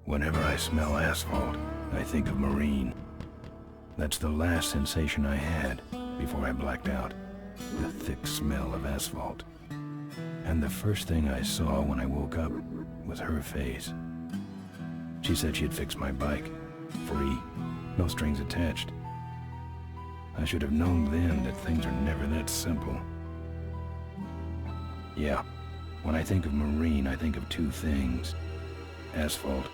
Whenever I smell asphalt, I think of Marine. That's the last sensation I had before I blacked out. The thick smell of asphalt. And the first thing I saw when I woke up was her face. She said she'd fix my bike. Free. No strings attached. I should have known then that things are never that simple. Yeah, when I think of Marine, I think of two things. Asphalt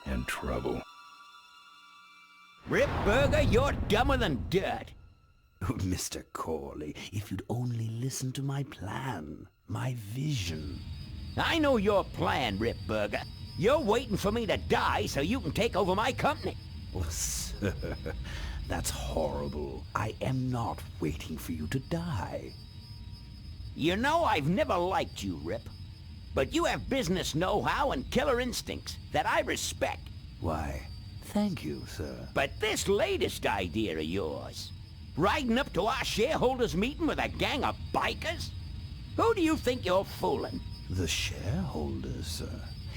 and trouble. Rip Burger, you're dumber than dirt. Mr. Corley, if you'd only listen to my plan, my vision. I know your plan, Rip Burger. You're waiting for me to die so you can take over my company. Oh, sir, that's horrible. I am not waiting for you to die. You know I've never liked you, Rip. But you have business know-how and killer instincts that I respect. Why, thank you, sir. But this latest idea of yours, riding up to our shareholders' meeting with a gang of bikers? Who do you think you're fooling? The shareholders, sir.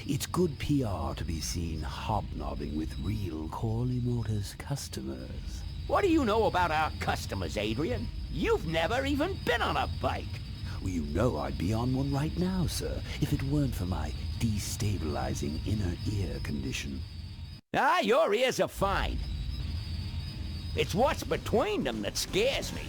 It's good PR to be seen hobnobbing with real Corley Motors customers. What do you know about our customers, Adrian? You've never even been on a bike. Well, you know I'd be on one right now, sir, if it weren't for my destabilizing inner ear condition. Ah, your ears are fine. It's what's between them that scares me.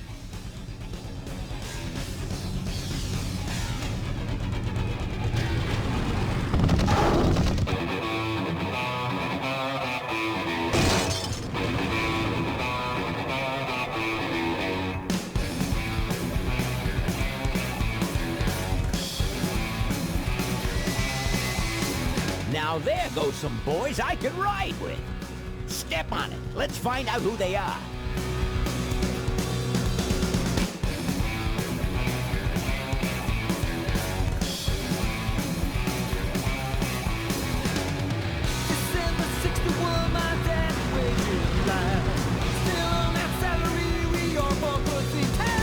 Now there goes some boys I could ride with. Step on it. Let's find out who they are. December 61, my dad wages live. Still on that salary, we are both pussy tight.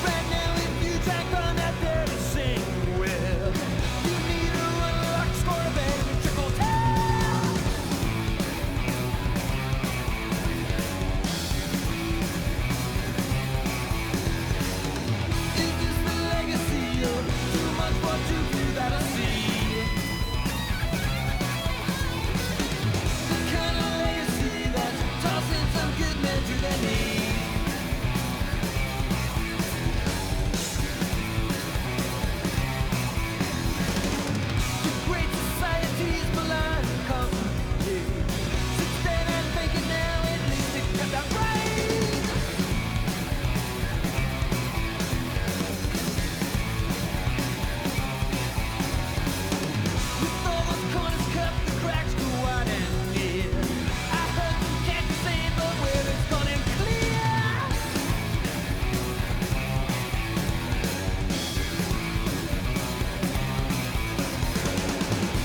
Right now, if you track on that there to sing with, you need a run lock, score a bang, and trickle tail. Is this the legacy of too much for too few that I see? The kind of legacy that's tossing some good men to their knees. The great society's blind company. Sit there and make it now, at least it got that right. With all those corners cut, the cracks go wide and near. I heard some cats saying, but where it's gone and clear.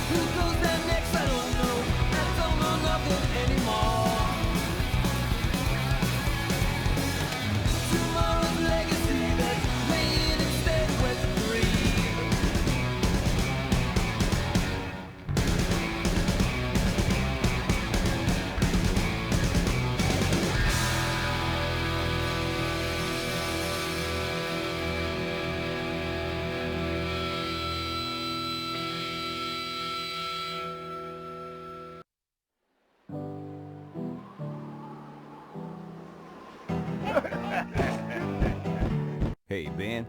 Who goes there next? I don't know. I don't know nothing anymore. Tomorrow's legacy that's laying instead west of three. Hey, Ben.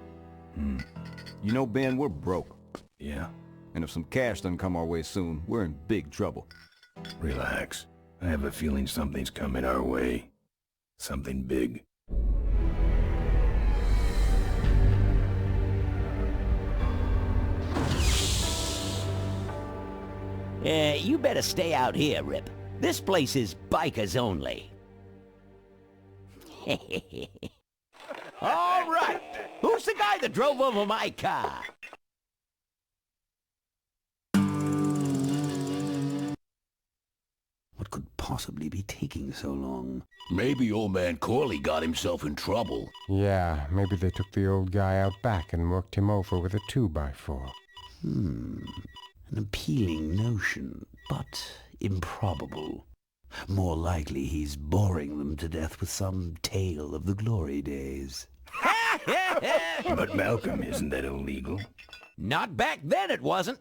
You know, Ben, we're broke. Yeah? And if some cash doesn't come our way soon, we're in big trouble. Relax. I have a feeling something's coming our way. Something big. You better stay out here, Rip. This place is bikers only. All right. Who's the guy that drove over my car? What could possibly possibly be taking so long? Maybe old man Corley got himself in trouble. Yeah, maybe they took the old guy out back and worked him over with a 2x4. An appealing notion, but improbable. More likely he's boring them to death with some tale of the glory days. But Malcolm, isn't that illegal? Not back then it wasn't.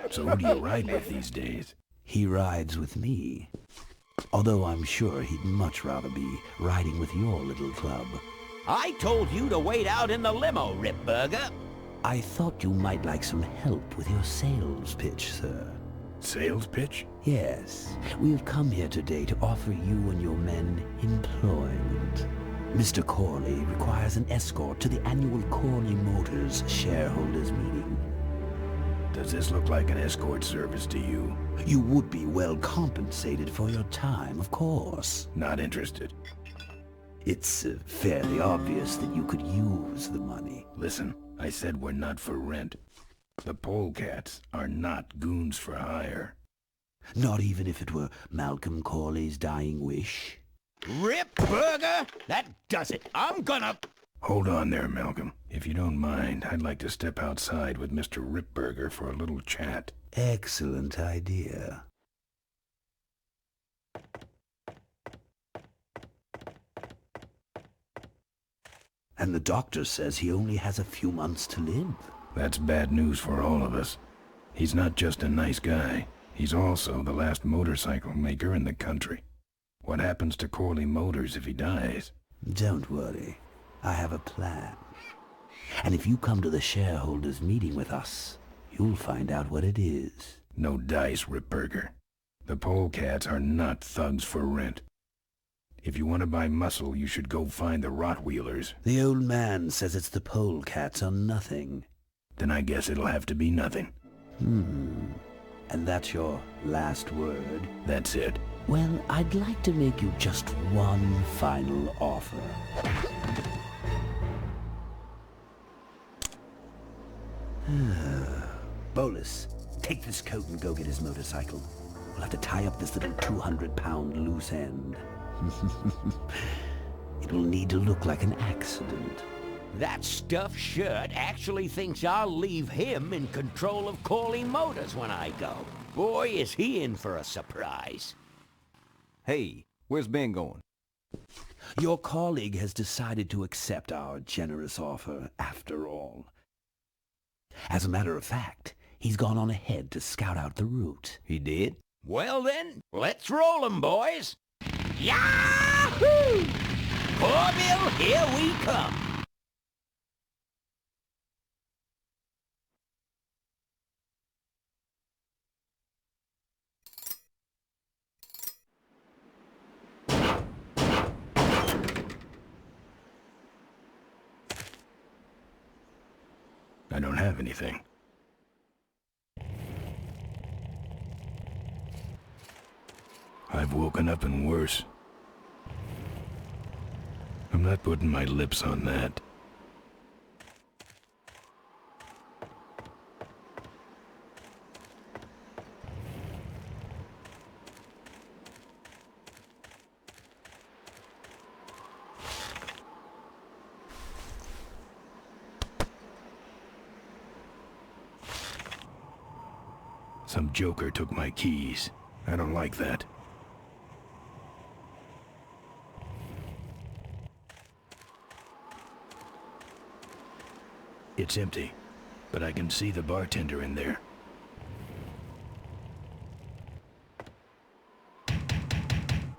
So who do you ride with these days? He rides with me. Although I'm sure he'd much rather be riding with your little club. I told you to wait out in the limo, Ripburger. I thought you might like some help with your sales pitch, sir. Sales pitch? Yes, we have come here today to offer you and your men employment. Mr. Corley requires an escort to the annual Corley Motors shareholders meeting. Does this look like an escort service to you? You would be well compensated for your time, of course. Not interested. It's fairly obvious that you could use the money. Listen, I said we're not for rent. The polecats are not goons for hire. Not even if it were Malcolm Corley's dying wish? Ripburger? That does it. I'm gonna... Hold on there, Malcolm. If you don't mind, I'd like to step outside with Mr. Ripburger for a little chat. Excellent idea. And the doctor says he only has a few months to live. That's bad news for all of us. He's not just a nice guy. He's also the last motorcycle maker in the country. What happens to Corley Motors if he dies? Don't worry. I have a plan. And if you come to the shareholders' meeting with us, you'll find out what it is. No dice, Ripburger. The polecats are not thugs for rent. If you want to buy muscle, you should go find the Rottweilers. The old man says it's the polecats or nothing. Then I guess it'll have to be nothing. And that's your last word? That's it. Well, I'd like to make you just one final offer. Bolus, take this coat and go get his motorcycle. We'll have to tie up this little 200-pound loose end. It'll need to look like an accident. That stuffed shirt actually thinks I'll leave him in control of Corley Motors when I go. Boy, is he in for a surprise. Hey, where's Ben going? Your colleague has decided to accept our generous offer after all. As a matter of fact, he's gone on ahead to scout out the route. He did? Well then, let's roll 'em, boys. Yahoo! Corville, here we come. I don't have anything. I've woken up and worse. I'm not putting my lips on that. Some joker took my keys. I don't like that. It's empty, but I can see the bartender in there.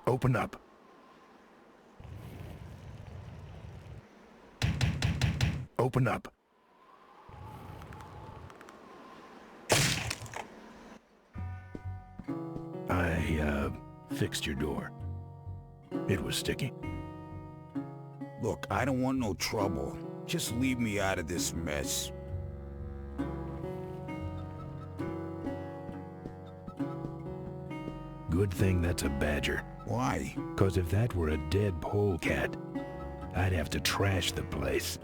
Open up. Open up. I fixed your door. It was sticky. Look, I don't want no trouble. Just leave me out of this mess. Good thing that's a badger. Why? 'Cause if that were a dead polecat, I'd have to trash the place.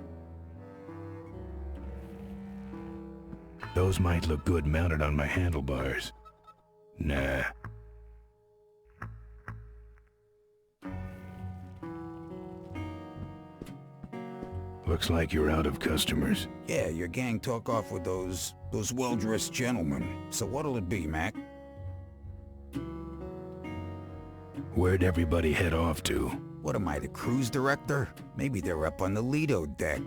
Those might look good mounted on my handlebars. Nah. Looks like you're out of customers. Yeah, your gang took off with those well-dressed gentlemen. So what'll it be, Mac? Where'd everybody head off to? What am I, the cruise director? Maybe they're up on the Lido deck.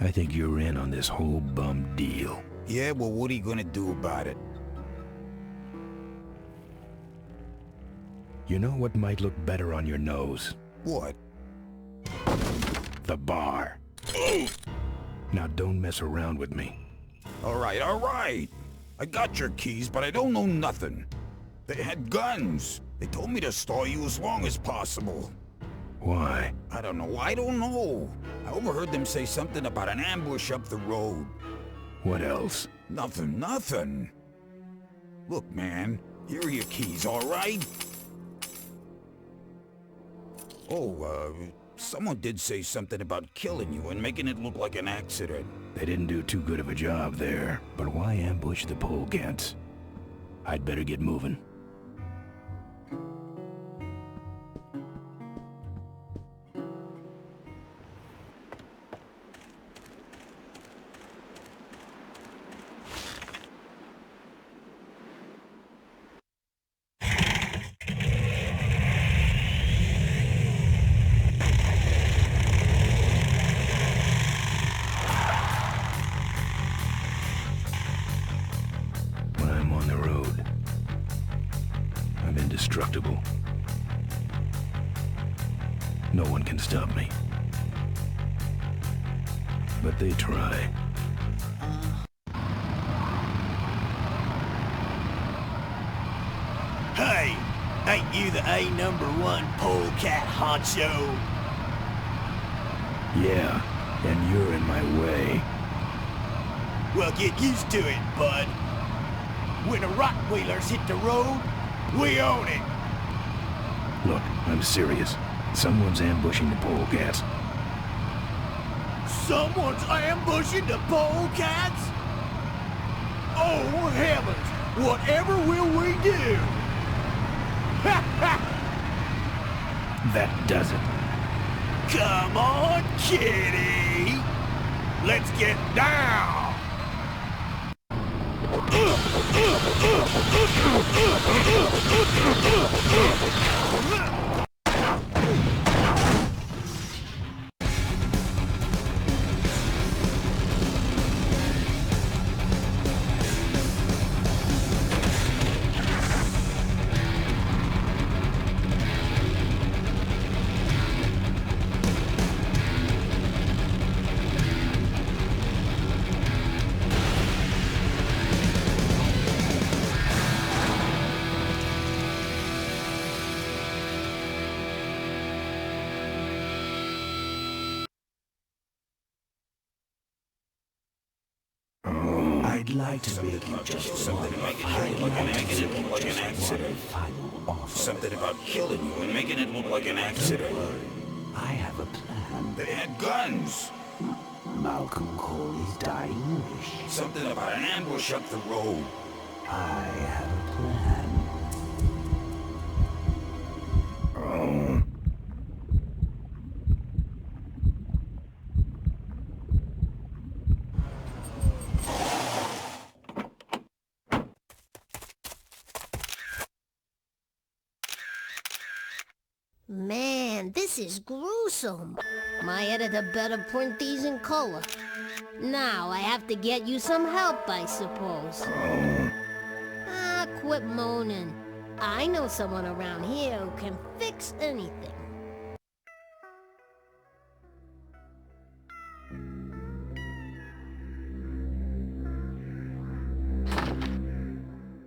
I think you're in on this whole bum deal. Yeah, well, what are you gonna do about it? You know what might look better on your nose? What? The bar. Now don't mess around with me. All right. I got your keys, but I don't know nothing. They had guns. They told me to stall you as long as possible. Why? I don't know. I overheard them say something about an ambush up the road. What else? Nothing. Look, man, here are your keys, all right? Oh, someone did say something about killing you and making it look like an accident. They didn't do too good of a job there, but why ambush the polecats? I'd better get moving. When I'm on the road, I'm indestructible. No one can stop me. But they try. Hey, ain't you the #1 polecat honcho? Yeah, and you're in my way. Well, get used to it, bud. When the Rockwheelers hit the road, we own it. Look, I'm serious. Someone's ambushing the polecats. Someone's ambushing the polecats? Oh, heavens! Whatever will we do? That does it. Come on, kitty! Let's get down! I'd like to make you just Something about making it look like an accident. final offer. Something about killing you and making it look like an accident. I have a plan. They had guns. Malcolm Corley's dying wish. Something about an ambush up the road. I have a plan. Oh. Man, this is gruesome. My editor better print these in color. Now I have to get you some help, I suppose. Ah, quit moaning. I know someone around here who can fix anything.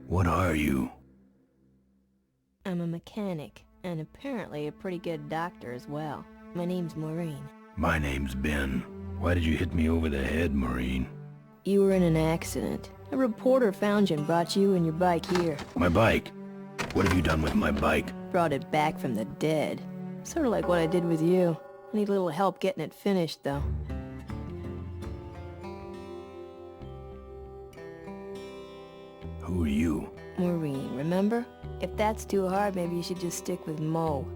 What are you? I'm a mechanic, and apparently a pretty good doctor as well. My name's Maureen. My name's Ben. Why did you hit me over the head, Marine? You were in an accident. A reporter found you and brought you and your bike here. My bike? What have you done with my bike? Brought it back from the dead. Sort of like what I did with you. I need a little help getting it finished, though. Who are you? Maureen. remember? If that's too hard, maybe you should just stick with Mo.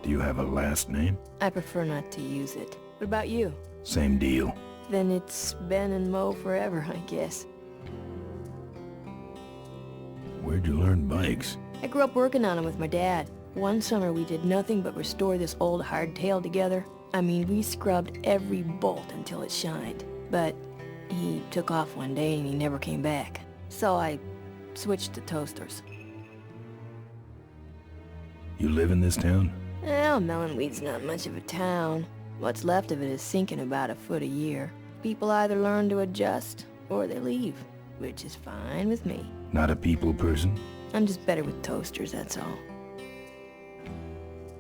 Do you have a last name? I prefer not to use it. What about you? Same deal. Then it's Ben and Mo forever, I guess. Where'd you learn bikes? I grew up working on them with my dad. One summer we did nothing but restore this old hardtail together. I mean, we scrubbed every bolt until it shined. But he took off one day and he never came back. So I switched to toasters. You live in this town? Well, Melonweed's not much of a town. What's left of it is sinking about a foot a year. People either learn to adjust, or they leave, which is fine with me. Not a people person? I'm just better with toasters, that's all.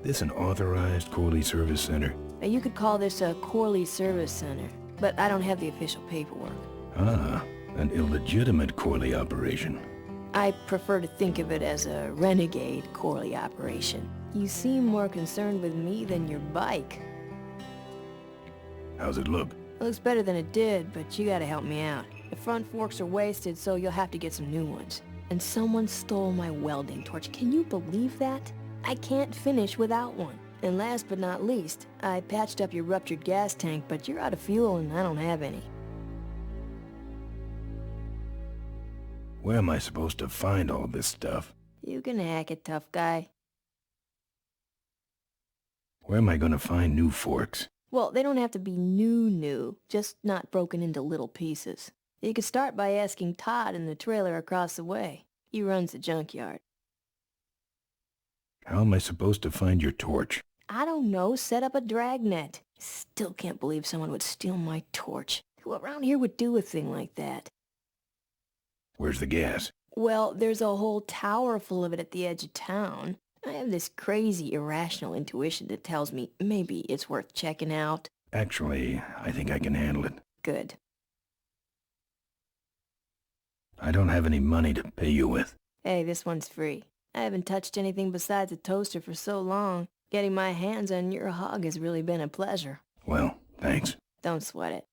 This an authorized Corley Service Center? You could call this a Corley Service Center, but I don't have the official paperwork. Ah, an illegitimate Corley operation. I prefer to think of it as a renegade Corley operation. You seem more concerned with me than your bike. How's it look? It looks better than it did, but you gotta help me out. The front forks are wasted, so you'll have to get some new ones. And someone stole my welding torch. Can you believe that? I can't finish without one. And last but not least, I patched up your ruptured gas tank, but you're out of fuel and I don't have any. Where am I supposed to find all this stuff? You can hack it, tough guy. Where am I gonna find new forks? Well, they don't have to be new, just not broken into little pieces. You could start by asking Todd in the trailer across the way. He runs the junkyard. How am I supposed to find your torch? I don't know, set up a dragnet. Still can't believe someone would steal my torch. Who around here would do a thing like that? Where's the gas? Well, there's a whole tower full of it at the edge of town. I have this crazy, irrational intuition that tells me maybe it's worth checking out. Actually, I think I can handle it. Good. I don't have any money to pay you with. Hey, this one's free. I haven't touched anything besides a toaster for so long. Getting my hands on your hog has really been a pleasure. Well, thanks. Don't sweat it.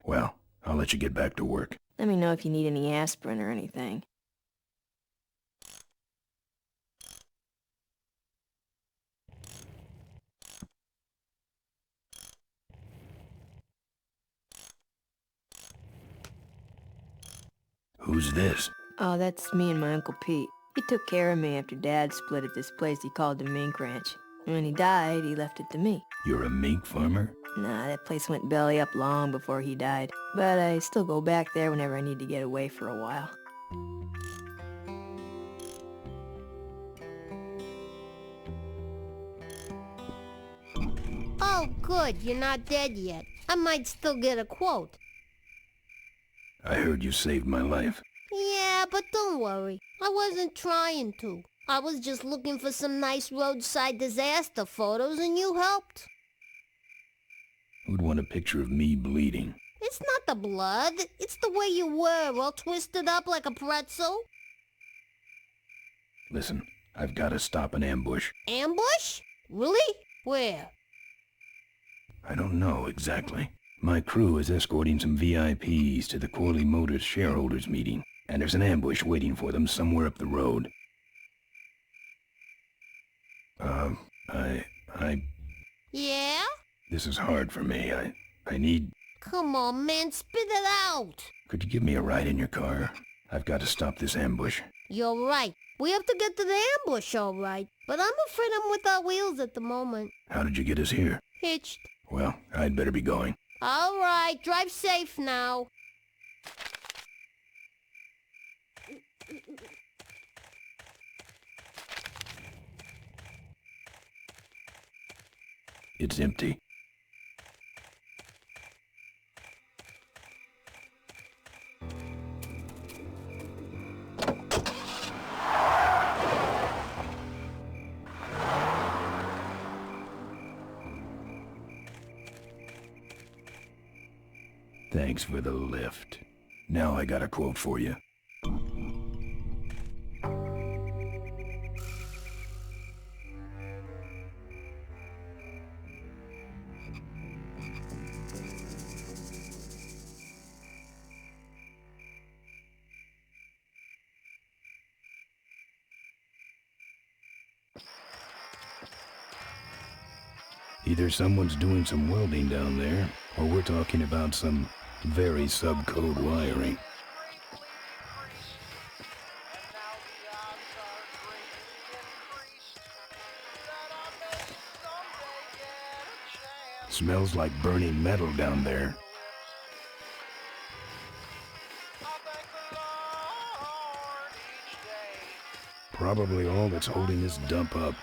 Well, I'll let you get back to work. Let me know if you need any aspirin or anything. Who's this? Oh, that's me and my Uncle Pete. He took care of me after Dad split at this place he called the Mink Ranch. When he died, he left it to me. You're a mink farmer? Nah, that place went belly up long before he died. But I still go back there whenever I need to get away for a while. Oh, good, you're not dead yet. I might still get a quote. I heard you saved my life. Yeah, but don't worry. I wasn't trying to. I was just looking for some nice roadside disaster photos and you helped. Who'd want a picture of me bleeding? It's not the blood. It's the way you were, all twisted up like a pretzel. Listen, I've got to stop an ambush. Ambush? Really? Where? I don't know exactly. My crew is escorting some VIPs to the Corley Motors shareholders meeting, and there's an ambush waiting for them somewhere up the road. Yeah? This is hard for me. I need... Come on, man, spit it out. Could you give me a ride in your car? I've got to stop this ambush. You're right. We have to get to the ambush, all right. But I'm afraid I'm without wheels at the moment. How did you get us here? Hitched. Well, I'd better be going. All right, drive safe now. It's empty. Thanks for the lift. Now I got a quote for you. Either someone's doing some welding down there, or we're talking about some very subcode wiring. Smells like burning metal down there. Probably all that's holding this dump up.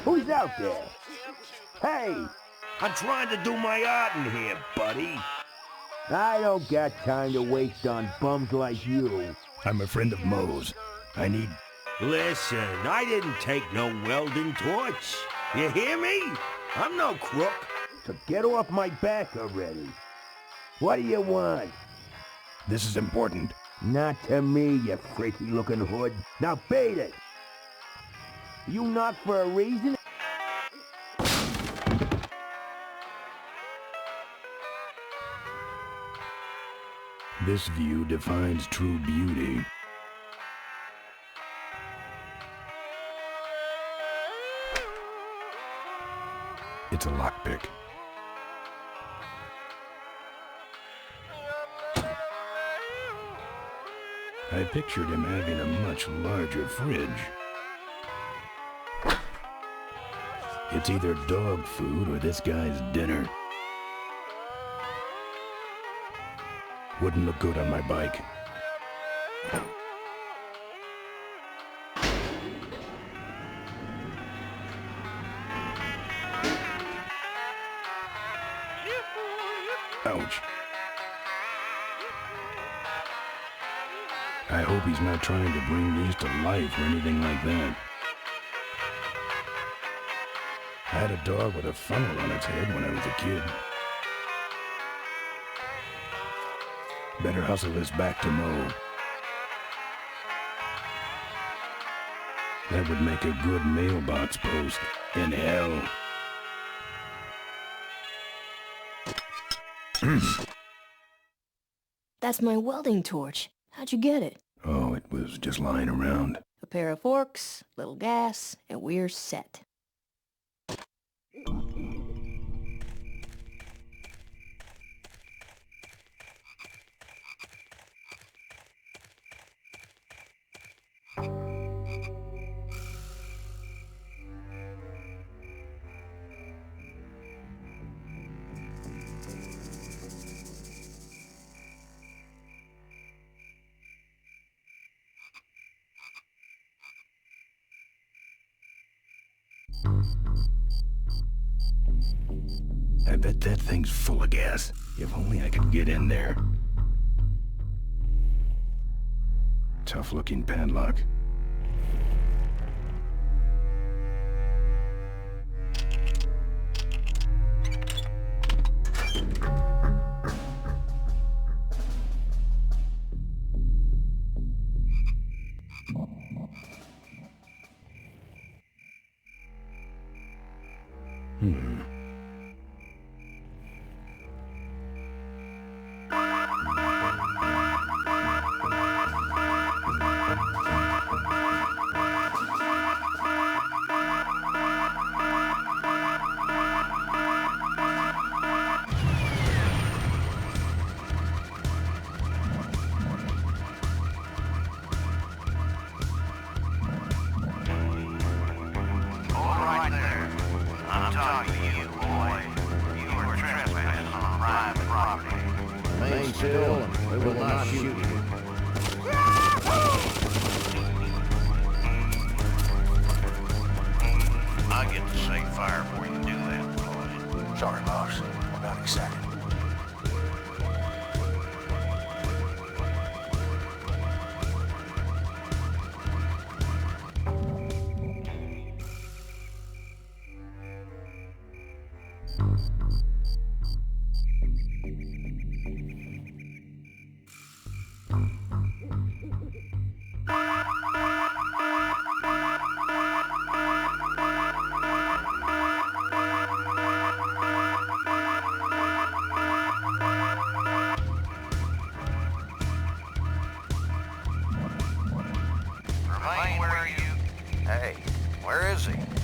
Who's out there? Hey! I'm trying to do my art in here, buddy. I don't got time to waste on bums like you. I'm a friend of Moe's. I need... Listen, I didn't take no welding torch. You hear me? I'm no crook. So get off my back already. What do you want? This is important. Not to me, you freaky-looking hood. Now beat it! You knock for a reason? This view defines true beauty. It's a lockpick. I pictured him having a much larger fridge. It's either dog food or this guy's dinner. Wouldn't look good on my bike. Ouch. I hope he's not trying to bring these to life or anything like that. I had a dog with a funnel on its head when I was a kid. Better hustle this back to Moe. That would make a good mailbox post in hell. That's my welding torch. How'd you get it? Oh, it was just lying around. A pair of forks, little gas, and we're set. I bet that thing's full of gas. If only I could get in there. Tough-looking padlock.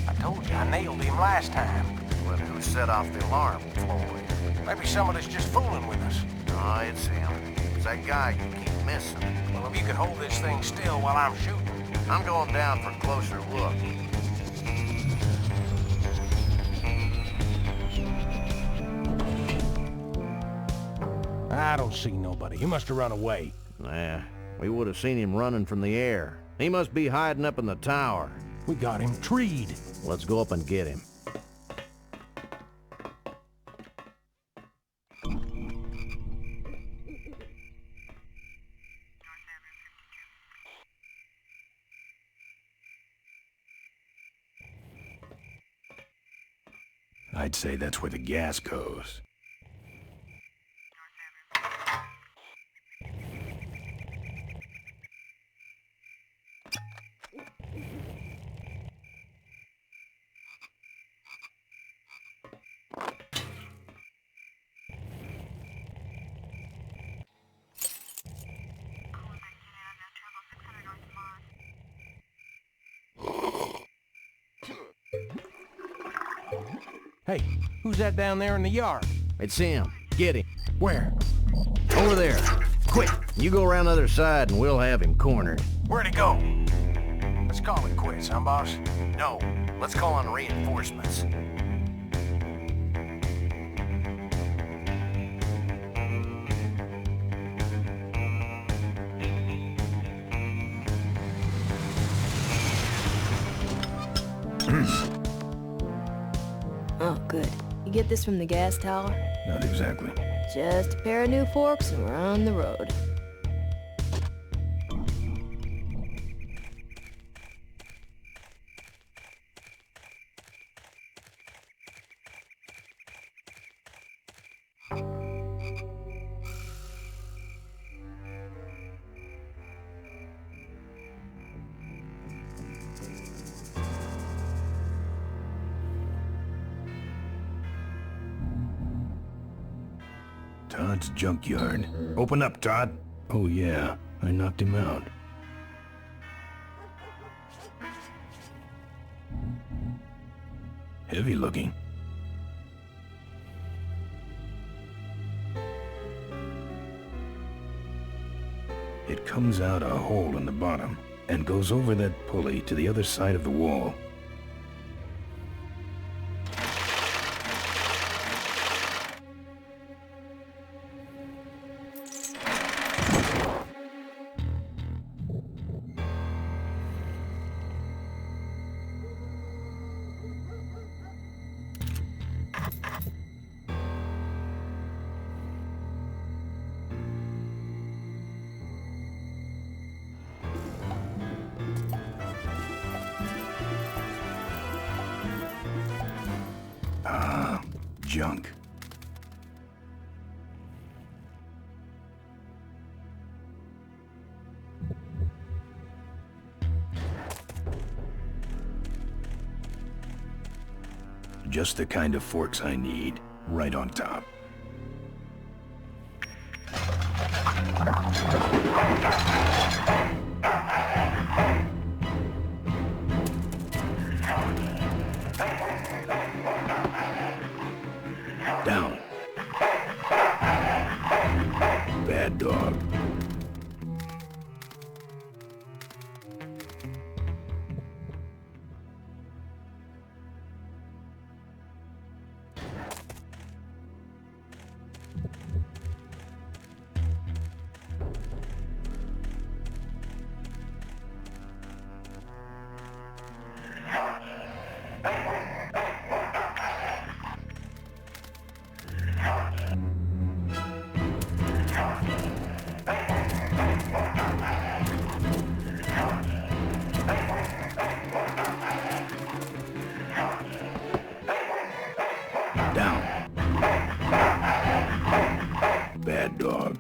I told you, I nailed him last time. Well, who set off the alarm, Floyd? Maybe somebody's just fooling with us. Oh, it's him. It's that guy you keep missing. Well, if you could hold this thing still while I'm shooting. I'm going down for a closer look. I don't see nobody. He must have run away. Nah, we would have seen him running from the air. He must be hiding up in the tower. We got him treed. Let's go up and get him. I'd say that's where the gas goes. Hey, who's that down there in the yard? It's him. Get him. Where? Over there. Quick, you go around the other side and we'll have him cornered. Where'd he go? Let's call it quits, huh, boss? No, let's call on reinforcements. Oh, good. You get this from the gas tower? Not exactly. Just a pair of new forks and we're on the road. Todd's junkyard. Open up, Todd. Oh yeah, I knocked him out. Heavy looking. It comes out a hole in the bottom and goes over that pulley to the other side of the wall. Junk. Just the kind of forks I need, right on top. Down. Bad dog. Down. Bad dog.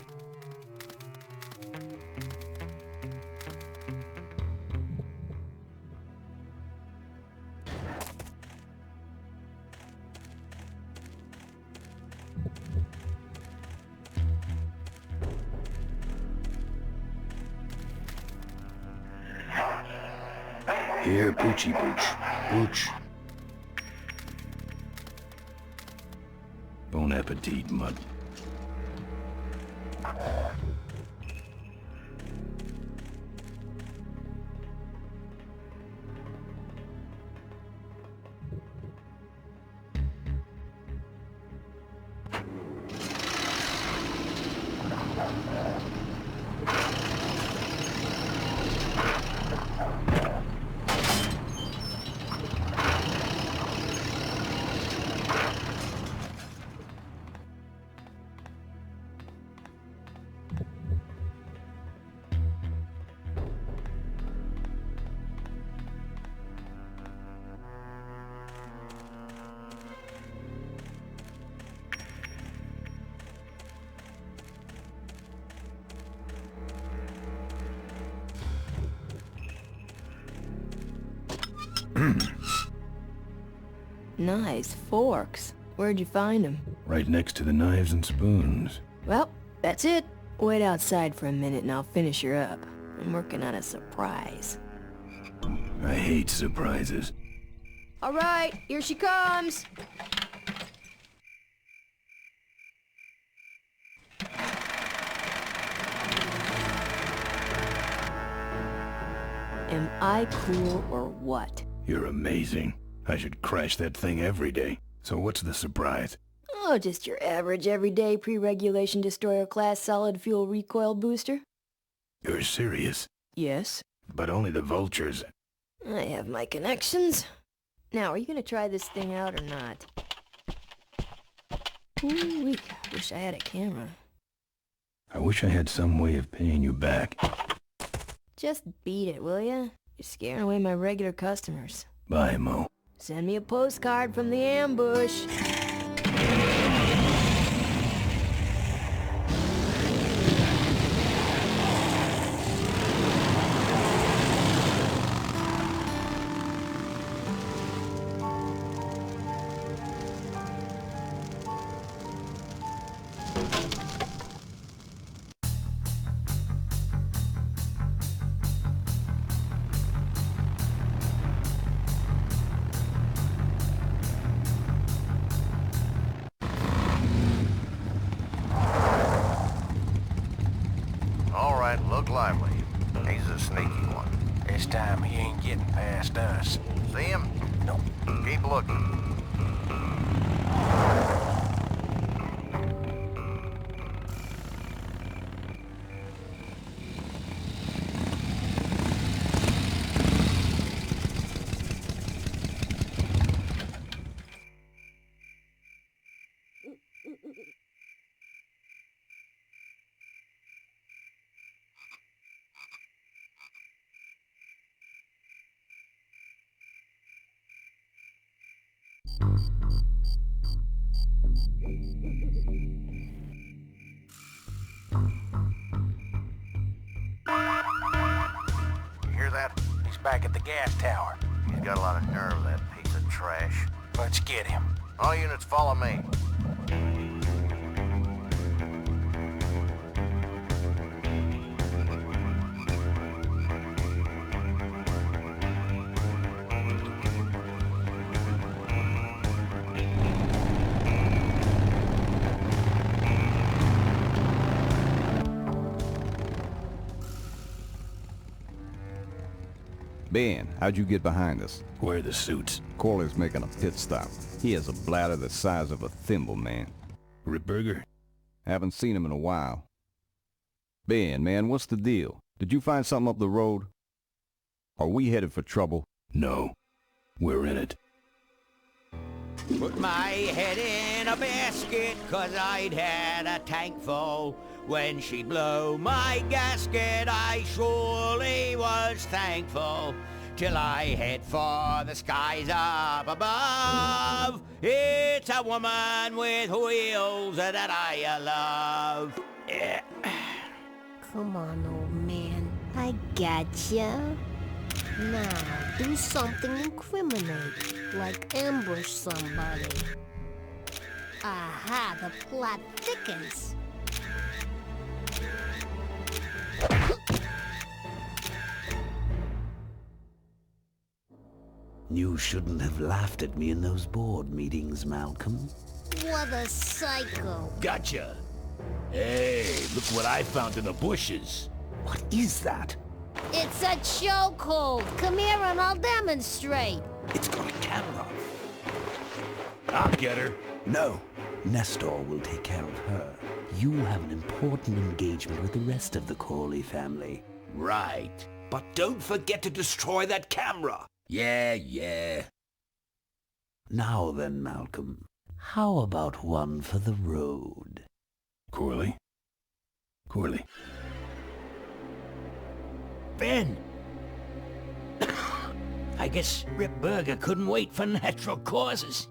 Here, Poochie Pooch. Pooch. Bon appetit, Mutt. Nice forks. Where'd you find them? Right next to the knives and spoons. Well, that's it. Wait outside for a minute and I'll finish her up. I'm working on a surprise. I hate surprises. All right, here she comes. Am I cool or what? You're amazing. I should crash that thing every day. So what's the surprise? Oh, just your average everyday pre-regulation destroyer class solid fuel recoil booster. You're serious? Yes. But only the vultures. I have my connections. Now, are you gonna try this thing out or not? Ooh, wish I had a camera. I wish I had some way of paying you back. Just beat it, will ya? You're scaring away my regular customers. Bye, Mo. Send me a postcard from the ambush. Look lively. He's a sneaky one. This time he ain't getting past us. See him? Nope. Keep looking. You hear that? He's back at the gas tower. He's got a lot of nerve, that piece of trash. Let's get him. All units follow me. Ben, how'd you get behind us? Where are the suits? Corley's making a pit stop. He has a bladder the size of a thimble, man. Ripburger? Haven't seen him in a while. Ben, man, what's the deal? Did you find something up the road? Are we headed for trouble? No. We're in it. Put my head in a basket, 'cause I'd had a tank full. When she'd blow my gasket, I surely was thankful. Till I head for the skies up above. It's a woman with wheels that I love. Yeah. Come on, old man. I gotcha. Now, do something incriminating, like ambush somebody. Aha, the plot thickens. You shouldn't have laughed at me in those board meetings, Malcolm. What a psycho. Gotcha. Hey, look what I found in the bushes. What is that? It's a chokehold. Come here and I'll demonstrate. It's got a camera. I'll get her. No. Nestor will take care of her. You have an important engagement with the rest of the Corley family. Right. But don't forget to destroy that camera. Yeah. Now then, Malcolm, how about one for the road? Corley? Corley. Ben! I guess Rip Burger couldn't wait for natural causes.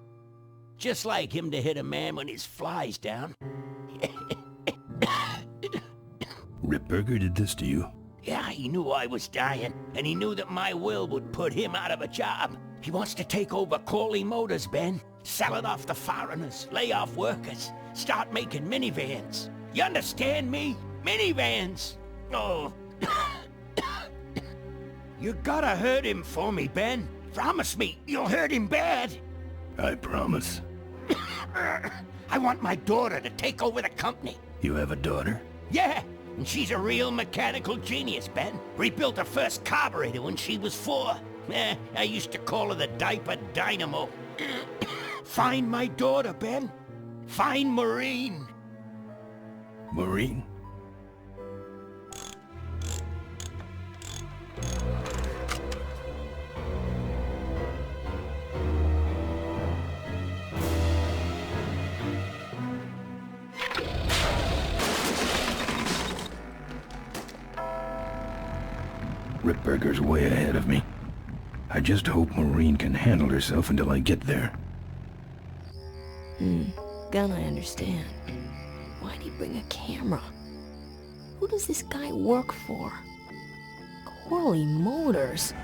Just like him to hit a man when his fly's down. Rip Burger did this to you? Yeah, he knew I was dying, and he knew that my will would put him out of a job. He wants to take over Corley Motors, Ben. Sell it off to foreigners, lay off workers, start making minivans. You understand me? Minivans! Oh. You gotta hurt him for me, Ben. Promise me you'll hurt him bad. I promise. I want my daughter to take over the company. You have a daughter? Yeah, and she's a real mechanical genius, Ben. Rebuilt her first carburetor when she was 4. I used to call her the diaper dynamo. Find my daughter, Ben. Find Maureen. Maureen? Rip Burger's way ahead of me. I just hope Maureen can handle herself until I get there. Gonna understand. Why'd he bring a camera? Who does this guy work for? Corley Motors.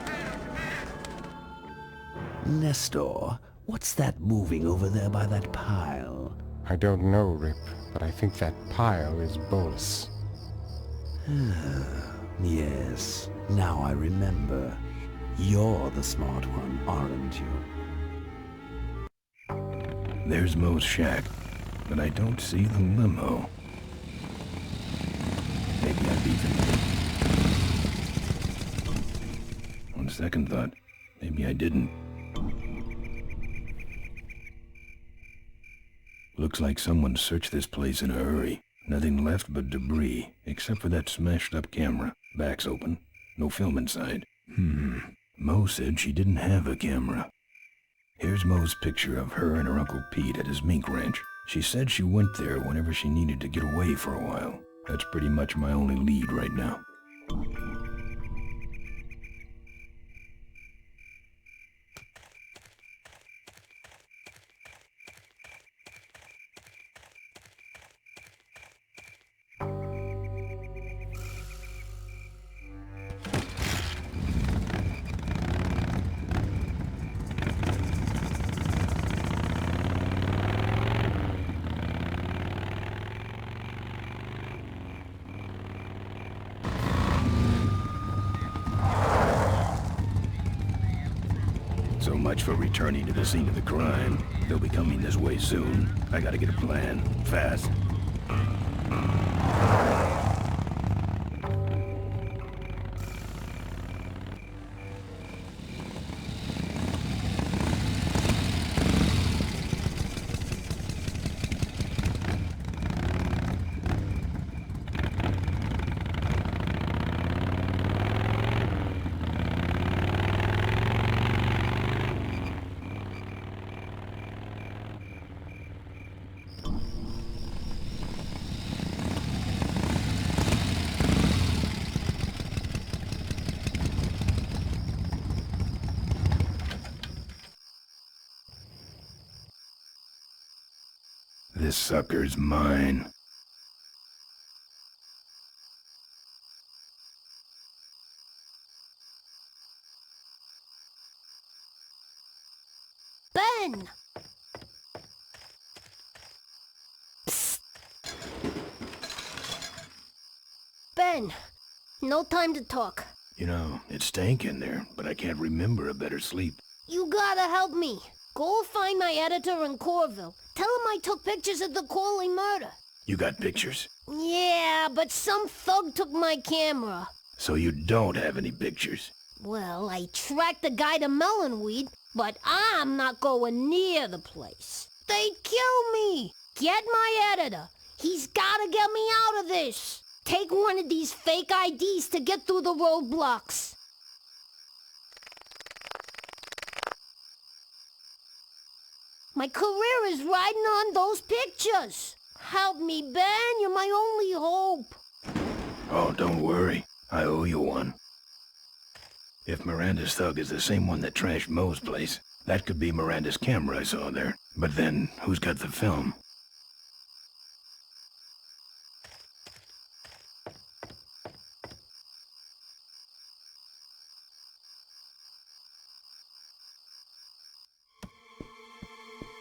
Nestor, what's that moving over there by that pile? I don't know, Rip, but I think that pile is Bolus. Yes, now I remember. You're the smart one, aren't you? There's Mo's shack, but I don't see the limo. Maybe I beat him. On second thought, maybe I didn't. Looks like someone searched this place in a hurry. Nothing left but debris, except for that smashed up camera. Back's open. No film inside. Mo said she didn't have a camera. Here's Mo's picture of her and her Uncle Pete at his mink ranch. She said she went there whenever she needed to get away for a while. That's pretty much my only lead right now. So much for returning to the scene of the crime. They'll be coming this way soon. I gotta get a plan. Fast. This sucker's mine. Ben! Psst. Ben, no time to talk. You know, it stank in there, but I can't remember a better sleep. You gotta help me. Go find my editor in Corville. Tell him I took pictures of the Corley murder. You got pictures? Yeah, but some thug took my camera. So you don't have any pictures? Well, I tracked the guy to Melonweed, but I'm not going near the place. They'd kill me. Get my editor. He's gotta get me out of this. Take one of these fake IDs to get through the roadblocks. My career is riding on those pictures. Help me, Ben. You're my only hope. Oh, don't worry. I owe you one. If Miranda's thug is the same one that trashed Moe's place, that could be Miranda's camera I saw there. But then, who's got the film?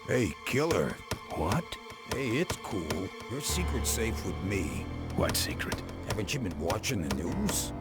Hey, killer. What? Hey, it's cool. Your secret's safe with me. What secret? Haven't you been watching the news?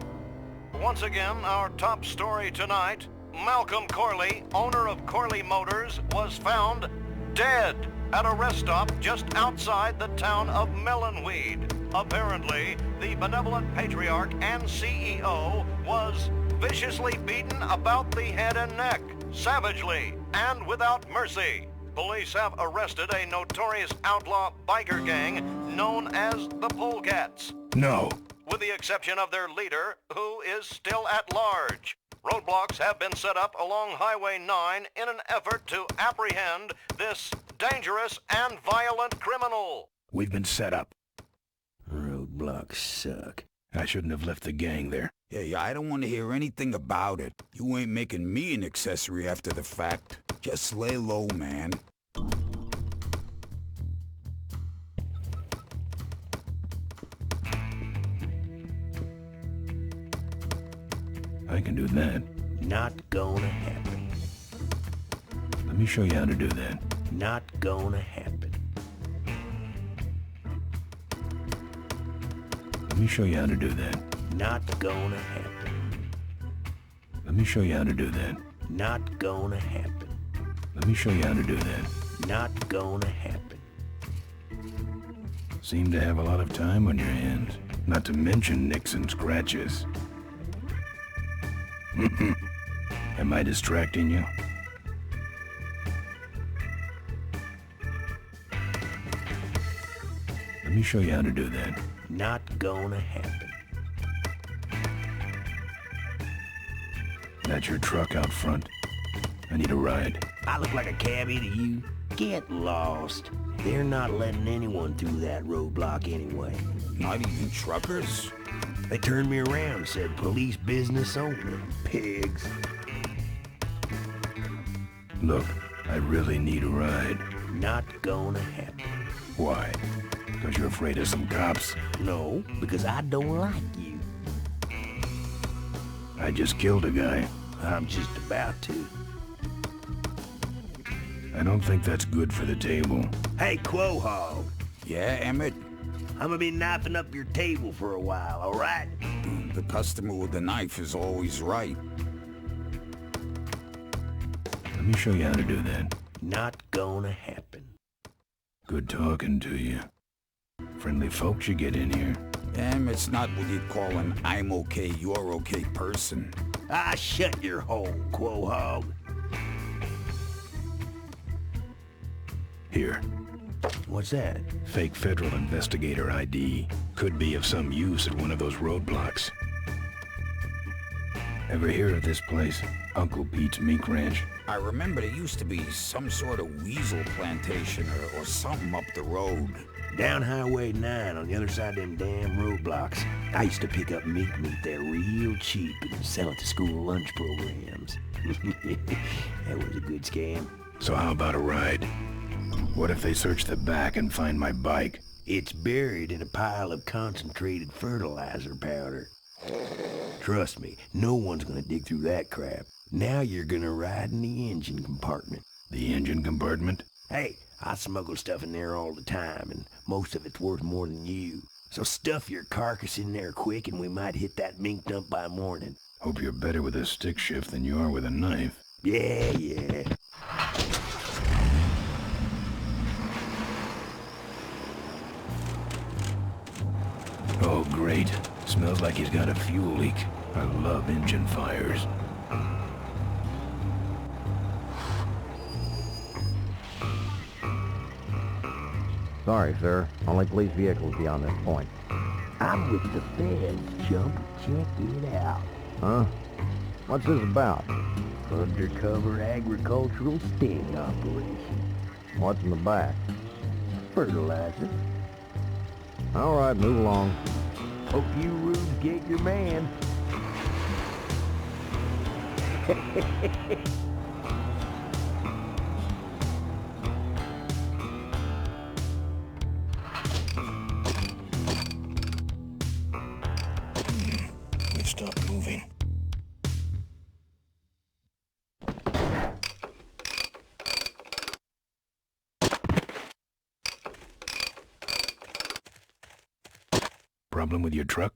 Once again, our top story tonight, Malcolm Corley, owner of Corley Motors, was found dead at a rest stop just outside the town of Melonweed. Apparently, the benevolent patriarch and CEO was viciously beaten about the head and neck, savagely and without mercy. Police have arrested a notorious outlaw biker gang known as the Polecats. No. With the exception of their leader, who is still at large. Roadblocks have been set up along Highway 9 in an effort to apprehend this dangerous and violent criminal. We've been set up. Roadblocks suck. I shouldn't have left the gang there. Yeah, I don't want to hear anything about it. You ain't making me an accessory after the fact. Just lay low, man. I can do that. Not gonna happen. Let me show you how to do that. Not gonna happen. Let me show you how to do that. Not gonna happen. Let me show you how to do that. Not gonna happen. Let me show you how to do that. Not gonna happen. Seem to have a lot of time on your hands. Not to mention nicks and scratches. Am I distracting you? Let me show you how to do that. Not gonna happen. That's your truck out front. I need a ride. I look like a cabbie to you? Get lost. They're not letting anyone through that roadblock anyway. Not even truckers? They turned me around, said police business only. Pigs. Look, I really need a ride. Not gonna happen. Why? Because you're afraid of some cops? No, because I don't like you. I just killed a guy. I'm just about to. I don't think that's good for the table. Hey, Quahog. Yeah, Emmett? I'm gonna be knifing up your table for a while, all right? The customer with the knife is always right. Let me show you how to do that. Not gonna happen. Good talking to you. Friendly folks you get in here. Emmett's not what you'd call an I'm okay, you're okay person. Ah, shut your hole, Quahog. Here. What's that? Fake federal investigator ID. Could be of some use at one of those roadblocks. Ever hear of this place? Uncle Pete's Mink Ranch? I remember there used to be some sort of weasel plantation or something up the road. Down Highway 9 on the other side of them damn roadblocks. I used to pick up mink meat there real cheap and sell it to school lunch programs. That was a good scam. So how about a ride? What if they search the back and find my bike? It's buried in a pile of concentrated fertilizer powder. Trust me, no one's gonna dig through that crap. Now you're gonna ride in the engine compartment. The engine compartment? Hey, I smuggle stuff in there all the time, and most of it's worth more than you. So stuff your carcass in there quick, and we might hit that mink dump by morning. Hope you're better with a stick shift than you are with a knife. Yeah. Oh, great. Smells like he's got a fuel leak. I love engine fires. Sorry, sir. Only police vehicles beyond this point. I'm with the feds, Jump. Check it out. Huh? What's this about? Undercover agricultural sting operation. What's in the back? Fertilizer. All right, move along. Hope you rubes get your man. We stopped moving. Problem with your truck?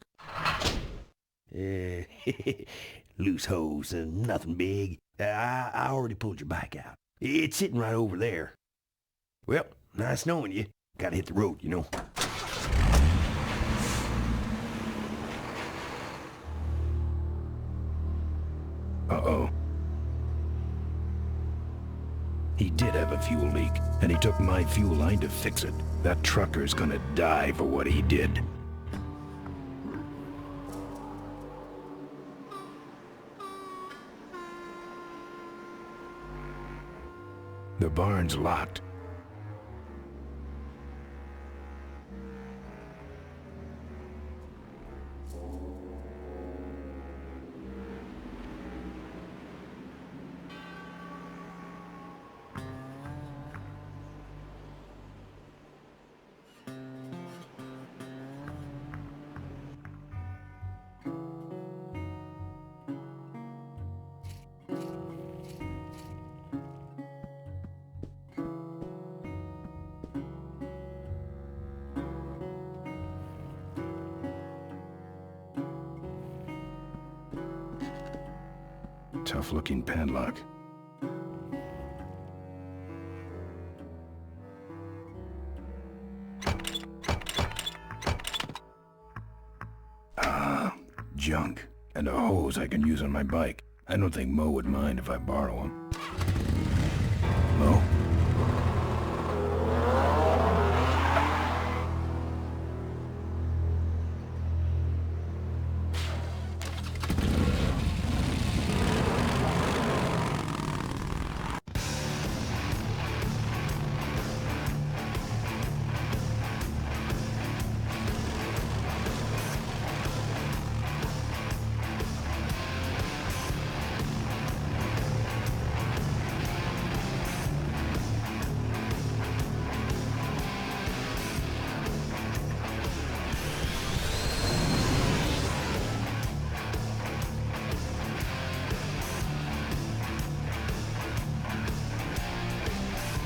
Loose hose and nothing big. I already pulled your bike out. It's sitting right over there. Well, nice knowing you. Gotta hit the road, you know. Uh-oh. He did have a fuel leak, and he took my fuel line to fix it. That trucker's gonna die for what he did. The barn's locked. Tough-looking padlock. Ah, junk. And a hose I can use on my bike. I don't think Mo would mind if I borrow him. Mo?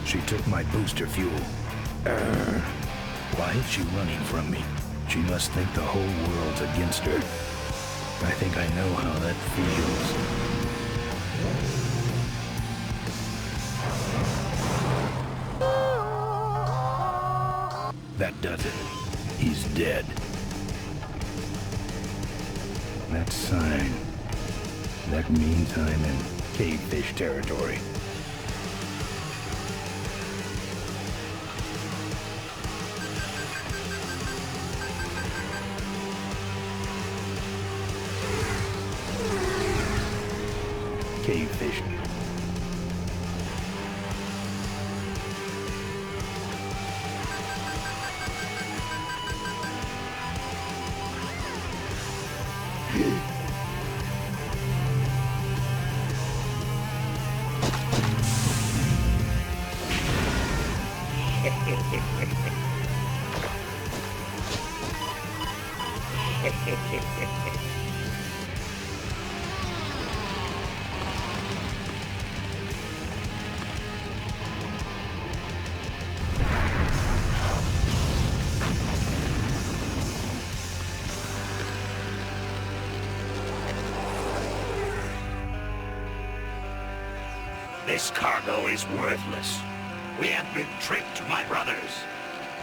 She took my booster fuel. Why is she running from me? She must think the whole world's against her. I think I know how that feels. That does it. He's dead. That sign. That means I'm in cavefish territory. Cave fishing. This cargo is worthless. We have been tricked, my brothers.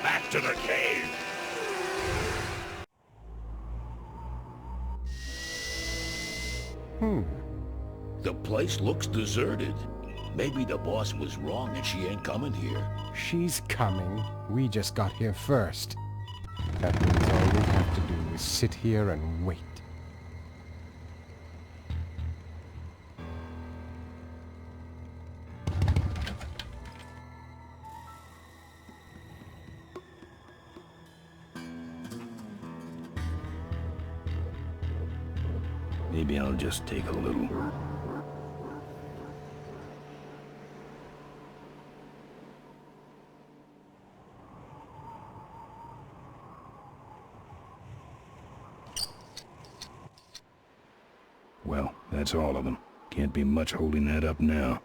Back to the cave. The place looks deserted. Maybe the boss was wrong and she ain't coming here. She's coming. We just got here first. That means all we have to do is sit here and wait. Maybe I'll just take a little. Well, that's all of them. Can't be much holding that up now.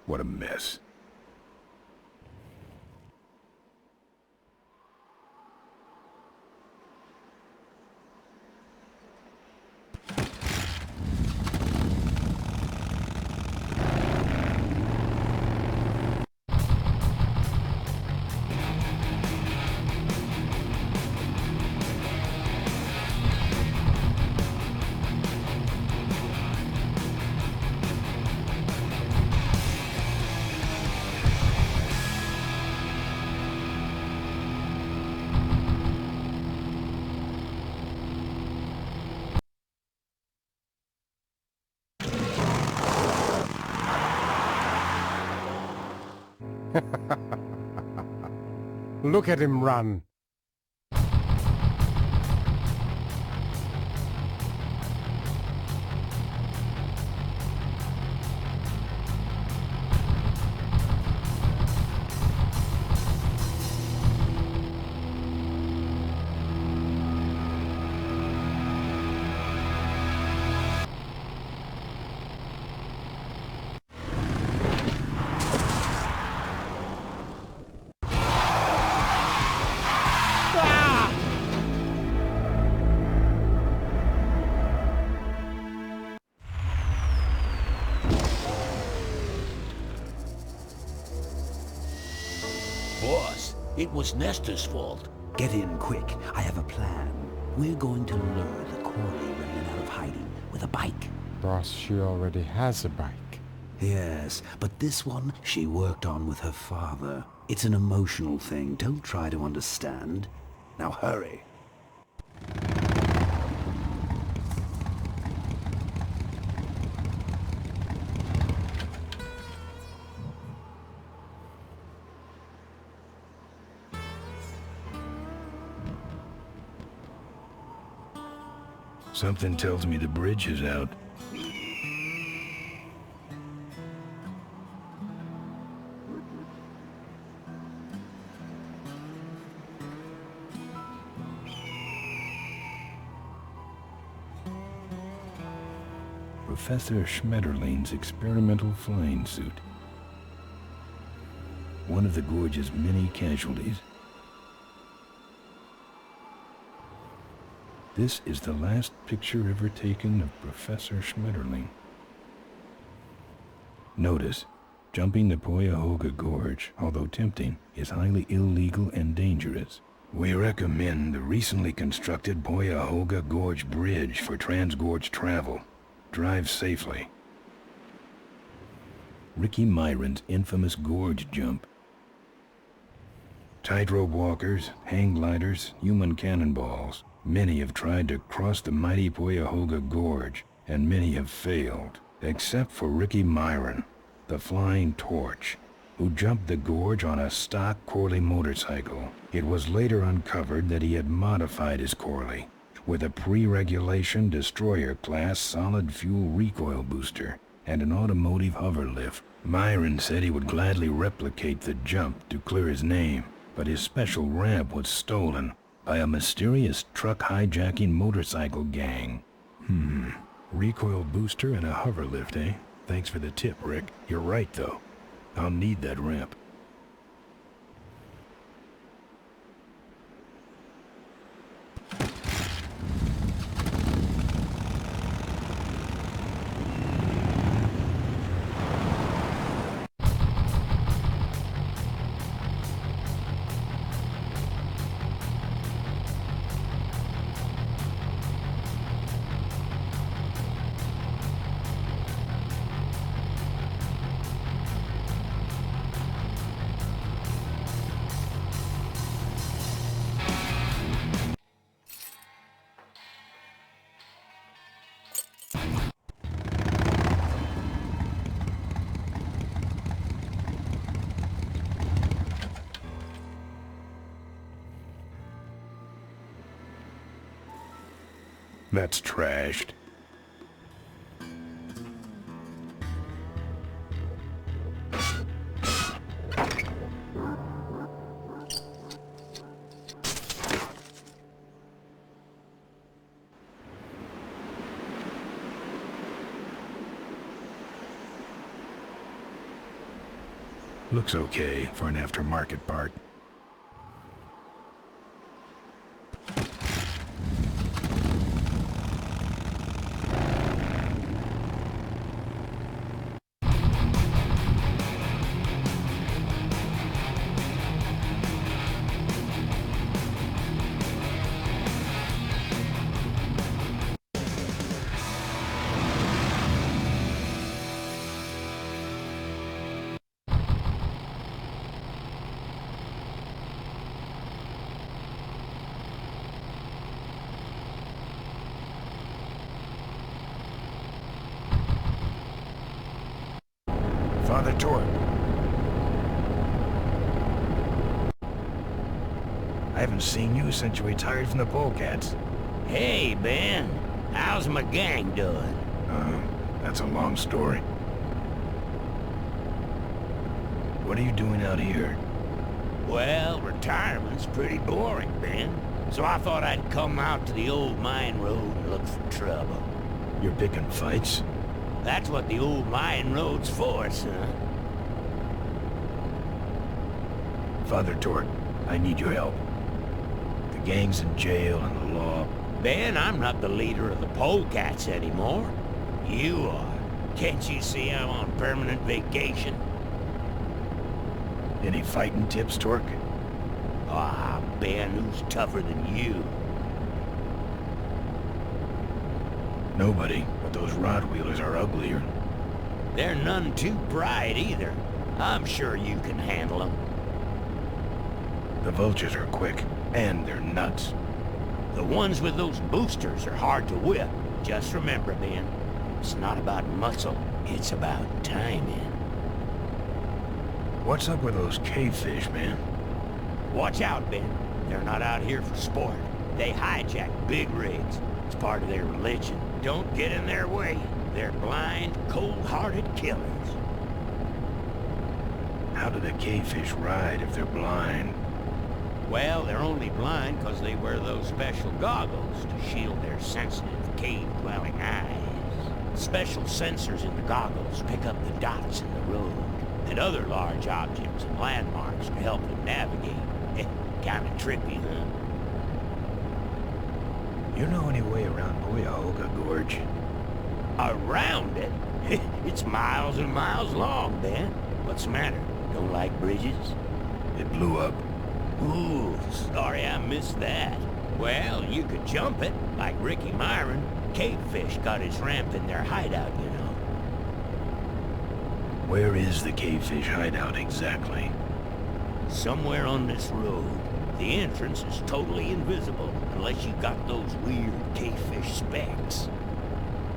What a mess. Look at him run. Boss, it was Nestor's fault. Get in quick. I have a plan. We're going to lure the Corley women out of hiding with a bike. Boss, she already has a bike. Yes, but this one she worked on with her father. It's an emotional thing. Don't try to understand. Now hurry. Something tells me the bridge is out. Professor Schmetterling's experimental flying suit. One of the gorge's many casualties. This is the last picture ever taken of Professor Schmetterling. Notice, jumping the Cuyahoga Gorge, although tempting, is highly illegal and dangerous. We recommend the recently constructed Cuyahoga Gorge Bridge for transgorge travel. Drive safely. Ricky Myron's infamous gorge jump. Tightrope walkers, hang gliders, human cannonballs. Many have tried to cross the mighty Cuyahoga Gorge, and many have failed, except for Ricky Myron, the Flying Torch, who jumped the gorge on a stock Corley motorcycle. It was later uncovered that he had modified his Corley with a pre-regulation destroyer-class solid-fuel recoil booster and an automotive hover lift. Myron said he would gladly replicate the jump to clear his name, but his special ramp was stolen by a mysterious truck hijacking motorcycle gang. Recoil booster and a hover lift, eh? Thanks for the tip, Rick. You're right, though. I'll need that ramp. That's trashed. Looks okay for an aftermarket part. Father Torque. I haven't seen you since you retired from the Polecats. Hey, Ben. How's my gang doing? That's a long story. What are you doing out here? Well, retirement's pretty boring, Ben. So I thought I'd come out to the old mine road and look for trouble. You're picking fights? That's what the old mine road's for, son. Father Torque, I need your help. The gang's in jail and the law... Ben, I'm not the leader of the Polecats anymore. You are. Can't you see I'm on permanent vacation? Any fighting tips, Torque? Ah, Ben, who's tougher than you? Nobody, but those rod-wheelers are uglier. They're none too bright either. I'm sure you can handle them. The vultures are quick, and they're nuts. The ones with those boosters are hard to whip. Just remember, Ben, it's not about muscle, it's about timing. What's up with those cavefish, man? Watch out, Ben. They're not out here for sport. They hijack big rigs. It's part of their religion. Don't get in their way. They're blind, cold-hearted killers. How do the cavefish ride if they're blind? Well, they're only blind because they wear those special goggles to shield their sensitive, cave-dwelling eyes. Special sensors in the goggles pick up the dots in the road and other large objects and landmarks to help them navigate. Kinda trippy, huh? You know any way around Cuyahoga Gorge? Around it? It's miles and miles long, Ben. What's the matter? Don't like bridges? It blew up. Ooh, sorry I missed that. Well, you could jump it, like Ricky Myron. Cavefish got his ramp in their hideout, you know. Where is the cavefish hideout exactly? Somewhere on this road. The entrance is totally invisible, unless you got those weird cavefish specs.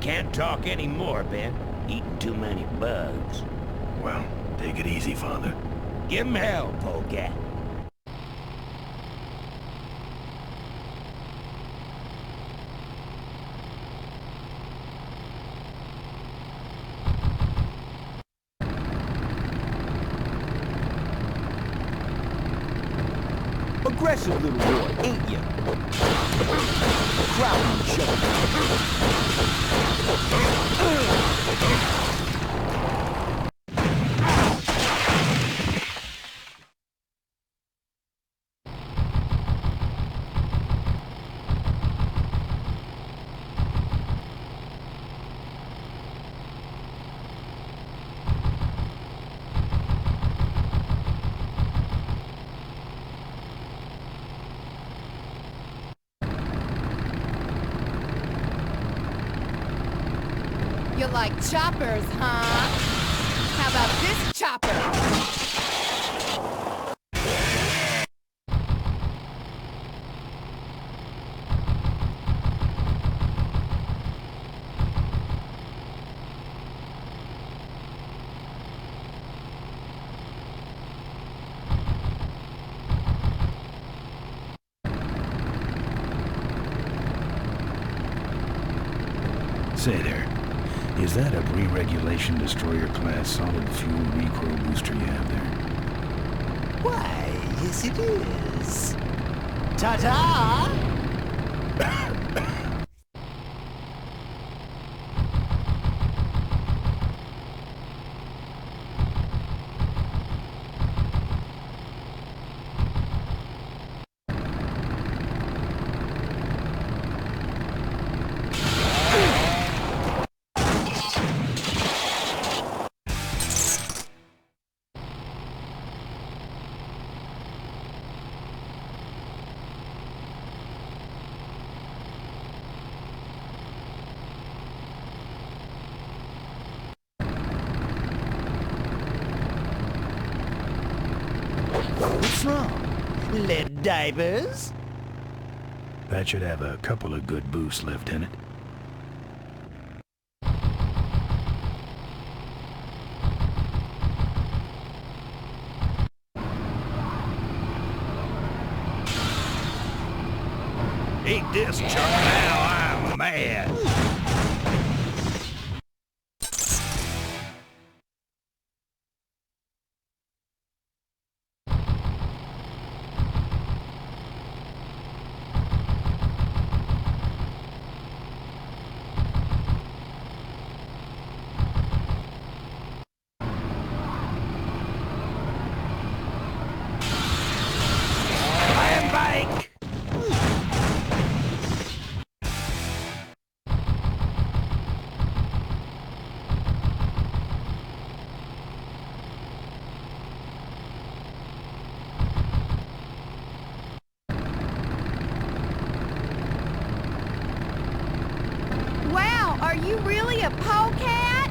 Can't talk anymore, Ben. Eating too many bugs. Well, take it easy, Father. Give him hell, Polecat. aggressive little boy, ain't you? Crowd each You like choppers, huh? How about this chopper? Say there, is that a re-regulation destroyer class solid fuel recrow booster you have there? Why, yes it is. Ta-ta! What's wrong? Lead divers? That should have a couple of good boosts left in it. Eat this, Chuck. Now I'm mad. Wow, are you really a polecat?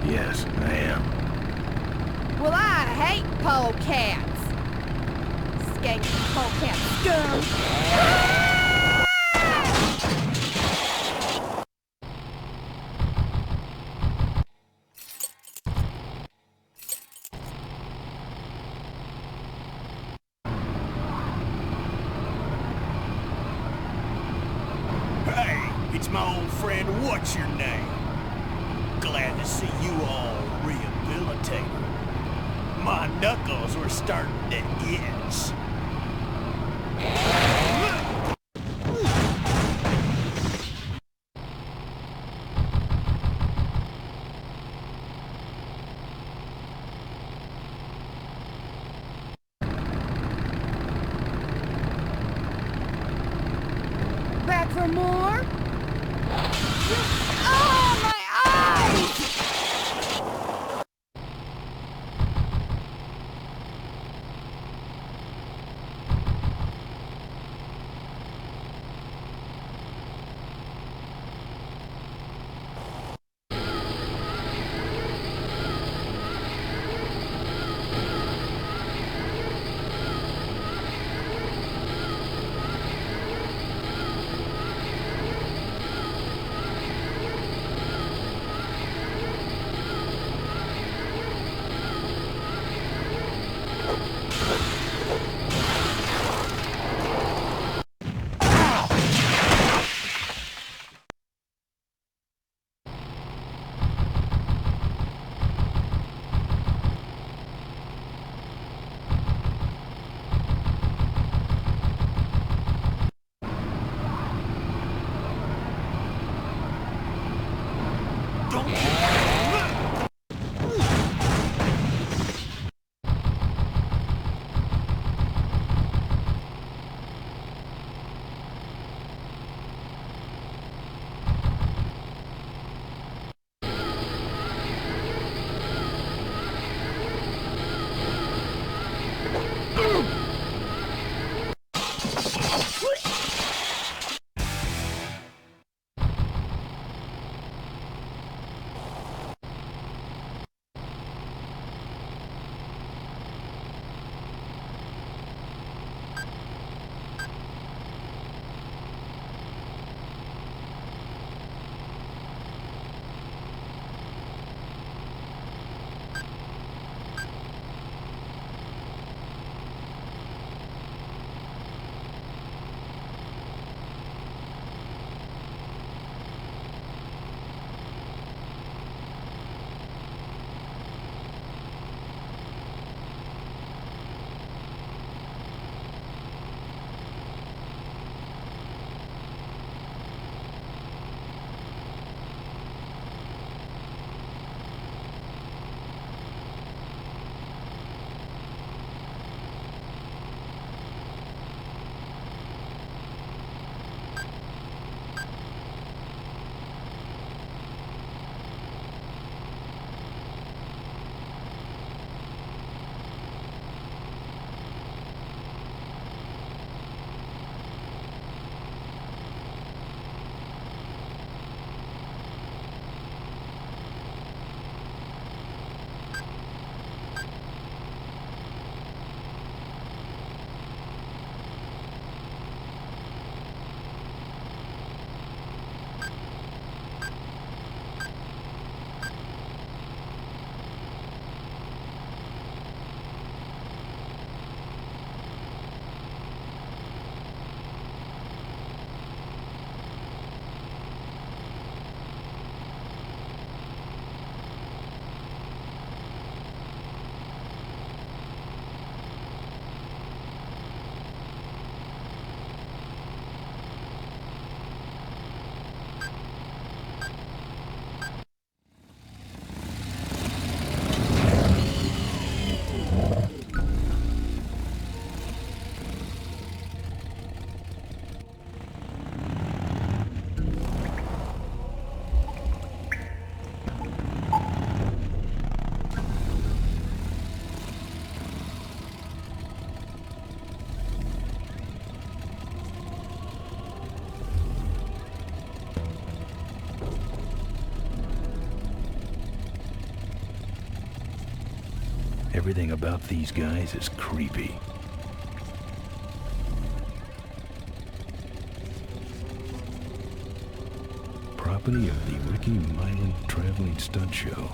Yes, I am. Well, I hate polecats. Skanky polecat scum. It's my old friend, what's your name? Glad to see you all rehabilitated. My knuckles were starting to itch. Back for more? Oh, my eyes! Everything about these guys is creepy. Property of the Ricky Milan Traveling Stunt Show.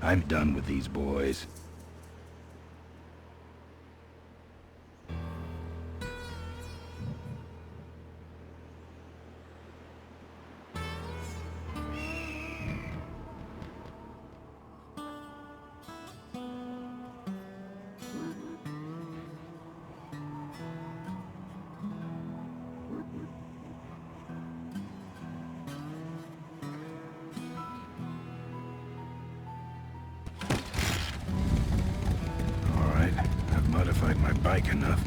I'm done with these boys. Modified my bike enough.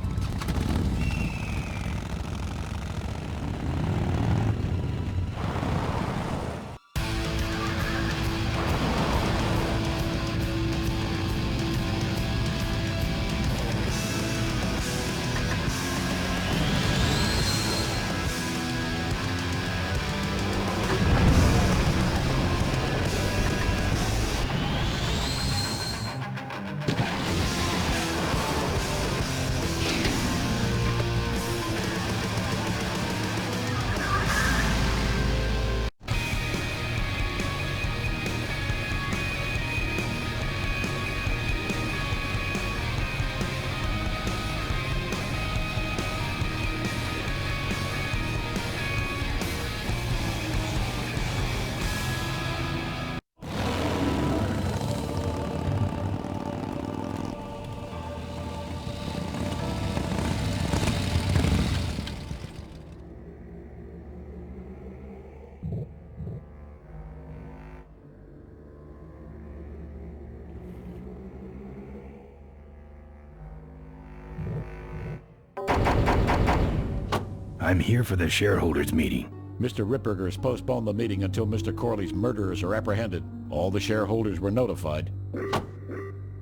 I'm here for the shareholders meeting. Mr. Ripperger has postponed the meeting until Mr. Corley's murderers are apprehended. All the shareholders were notified.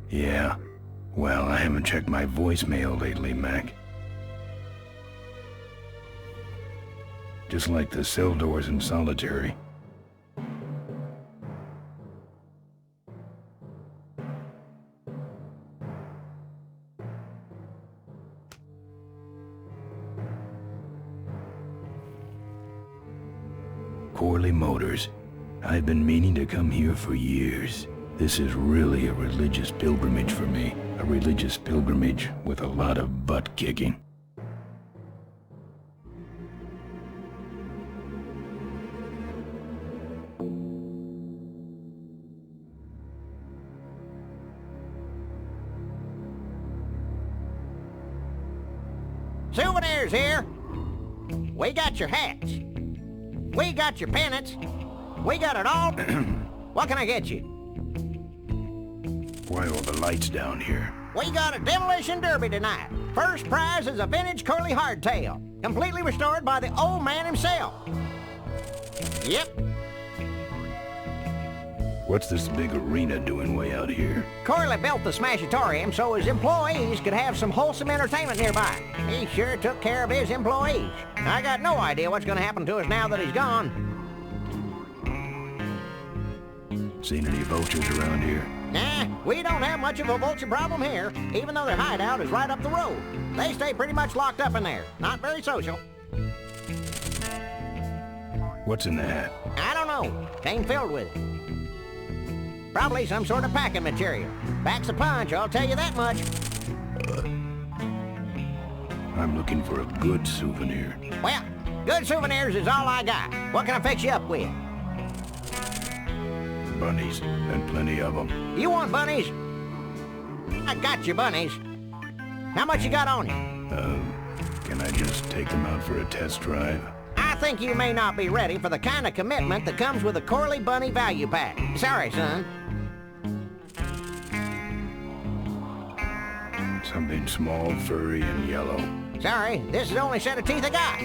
Yeah. Well, I haven't checked my voicemail lately, Mac. Just like the cell doors in Solitary. Corley Motors. I've been meaning to come here for years. This is really a religious pilgrimage for me. A religious pilgrimage with a lot of butt kicking. Souvenirs here. We got your hats. We got your pennants. We got it all. What can I get you? Why all the lights down here? We got a demolition derby tonight. First prize is a vintage curly hardtail, completely restored by the old man himself. Yep. What's this big arena doing way out here? Corley built the Smashatorium so his employees could have some wholesome entertainment nearby. He sure took care of his employees. I got no idea what's gonna happen to us now that he's gone. Seen any vultures around here? Nah, we don't have much of a vulture problem here, even though their hideout is right up the road. They stay pretty much locked up in there. Not very social. What's in the hat? I don't know. Came filled with it. Probably some sort of packing material. Packs a punch, I'll tell you that much. I'm looking for a good souvenir. Well, good souvenirs is all I got. What can I fix you up with? Bunnies, and plenty of them. You want bunnies? I got your bunnies. How much you got on you? Can I just take them out for a test drive? I think you may not be ready for the kind of commitment that comes with a Corley Bunny value pack. Sorry, son. Something small, furry, and yellow. Sorry, this is the only set of teeth I got.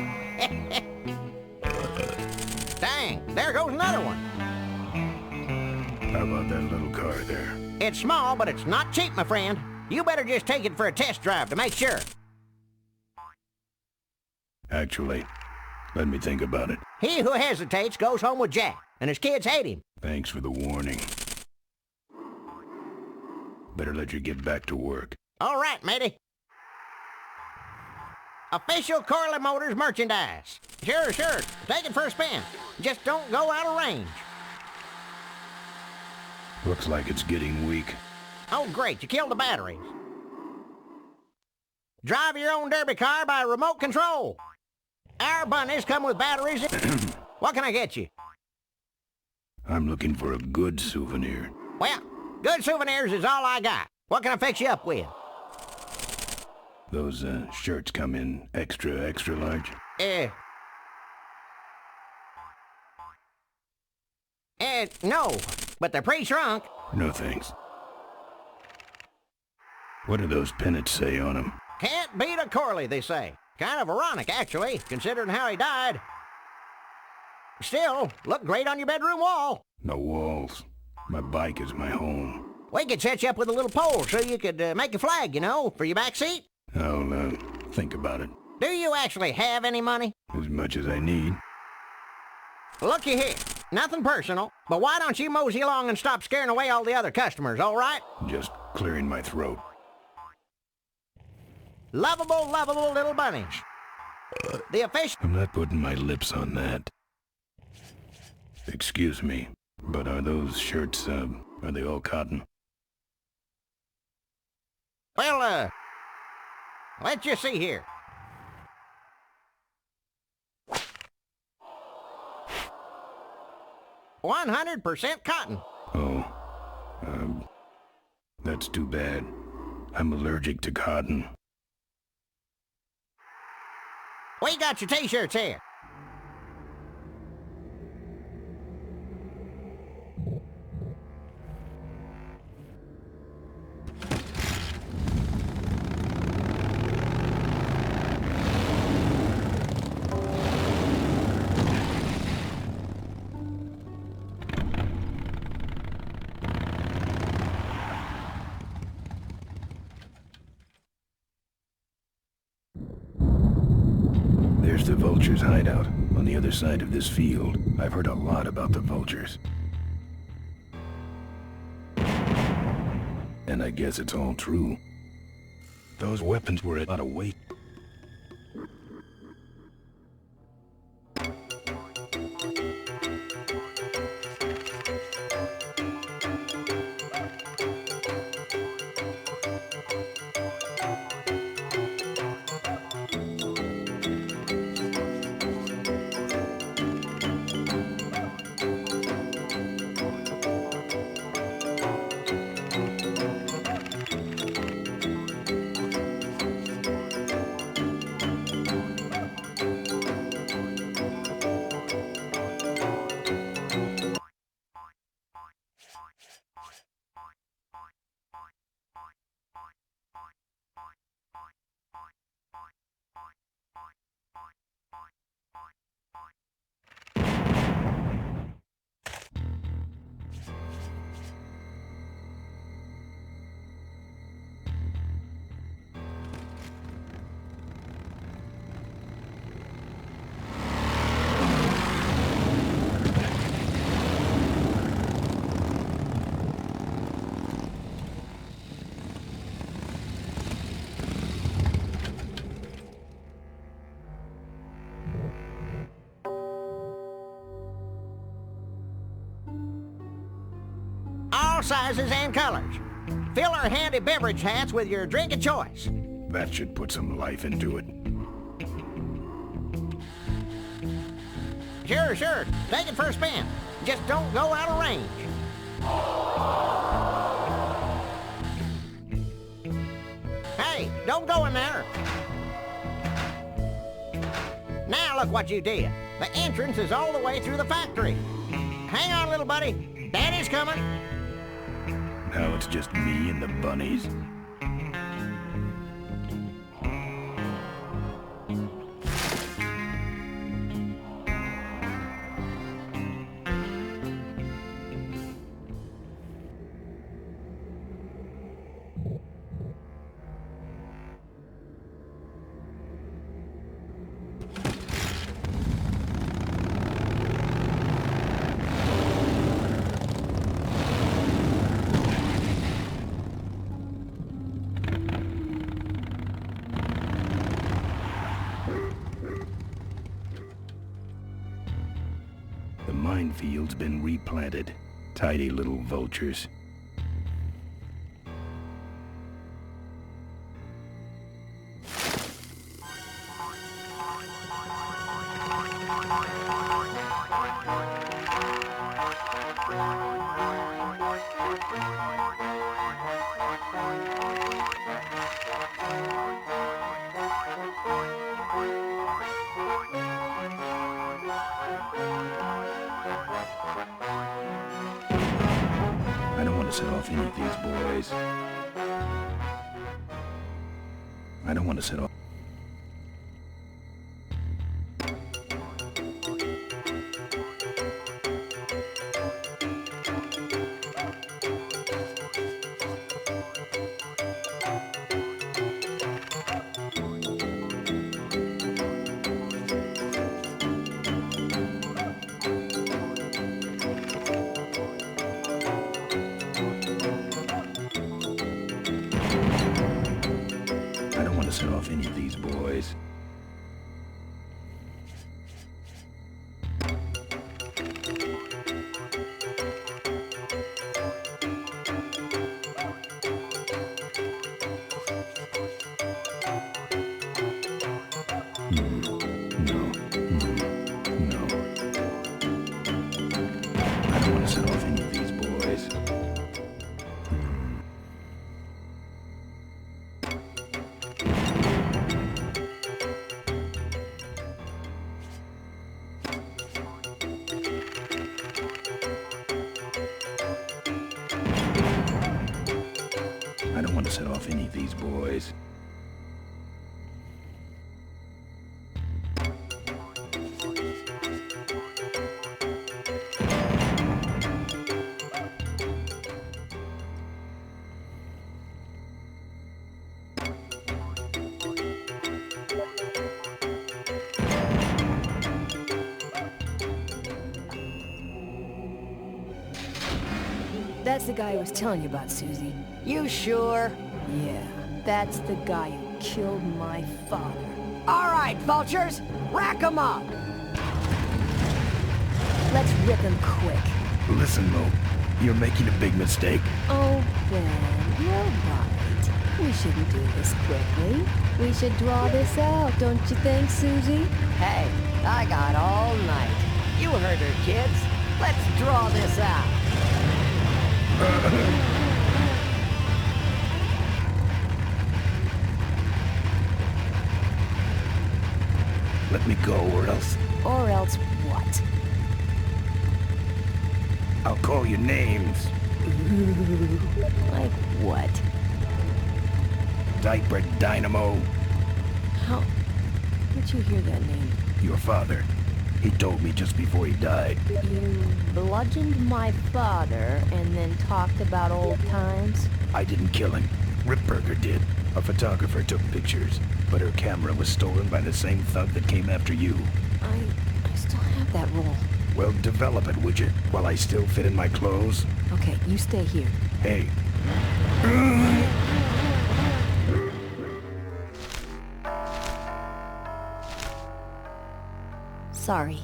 Dang, there goes another one. How about that little car there? It's small, but it's not cheap, my friend. You better just take it for a test drive to make sure. Actually, let me think about it. He who hesitates goes home with Jack, and his kids hate him. Thanks for the warning. Better let you get back to work. All right, matey. Official Corley Motors merchandise. Sure. Take it for a spin. Just don't go out of range. Looks like it's getting weak. Oh, great. You killed the batteries. Drive your own derby car by remote control. Our bunnies come with batteries. What can I get you? I'm looking for a good souvenir. Well, good souvenirs is all I got. What can I fix you up with? Those shirts come in extra large? No, but they're pre-shrunk. No thanks. What do those pennants say on them? Can't beat a Corley, they say. Kind of ironic, actually, considering how he died. Still, look great on your bedroom wall. No walls. My bike is my home. We could set you up with a little pole so you could make a flag, you know, for your back seat. I'll think about it. Do you actually have any money? As much as I need. Looky here. Nothing personal, but why don't you mosey along and stop scaring away all the other customers, all right? Just clearing my throat. Lovable little bunnies. The official... I'm not putting my lips on that. Excuse me, but are those shirts, are they all cotton? Well, let's just see here. "100% cotton." Oh, that's too bad. I'm allergic to cotton. We got your t-shirts here. the vultures' hideout, on the other side of this field. I've heard a lot about the vultures. And I guess it's all true. Those weapons were a lot of weight. All sizes and colors. Fill our handy beverage hats with your drink of choice. That should put some life into it. Sure. Take it for a spin. Just don't go out of range. Hey, don't go in there. Now look what you did. The entrance is all the way through the factory. Hang on, little buddy. Daddy's coming. Now it's just me and the bunnies. The minefield's been replanted. Tidy little vultures. I don't want to set off any of these boys. I don't want to set off... set off any of these boys. No. I don't want to set off any of these boys. I don't want to set off any of these boys. That's the guy I was telling you about, Susie. You sure? Yeah, that's the guy who killed my father. All right, vultures, rack 'em up. Let's rip him quick. Listen, Mo, you're making a big mistake. Oh, Ben, you're right. We shouldn't do this quickly. We should draw this out, don't you think, Susie? Hey, I got all night. You heard her, kids. Let's draw this out. Let me go, or else Or else what? I'll call you names. Like what? Diaper Dynamo. How did you hear that name? Your father. He told me just before he died. You bludgeoned my father and then talked about old times? I didn't kill him. Ripburger did. A photographer took pictures, but her camera was stolen by the same thug that came after you. I still have that roll. Well, develop it, would you? While I still fit in my clothes? Okay, you stay here. Hey. Sorry.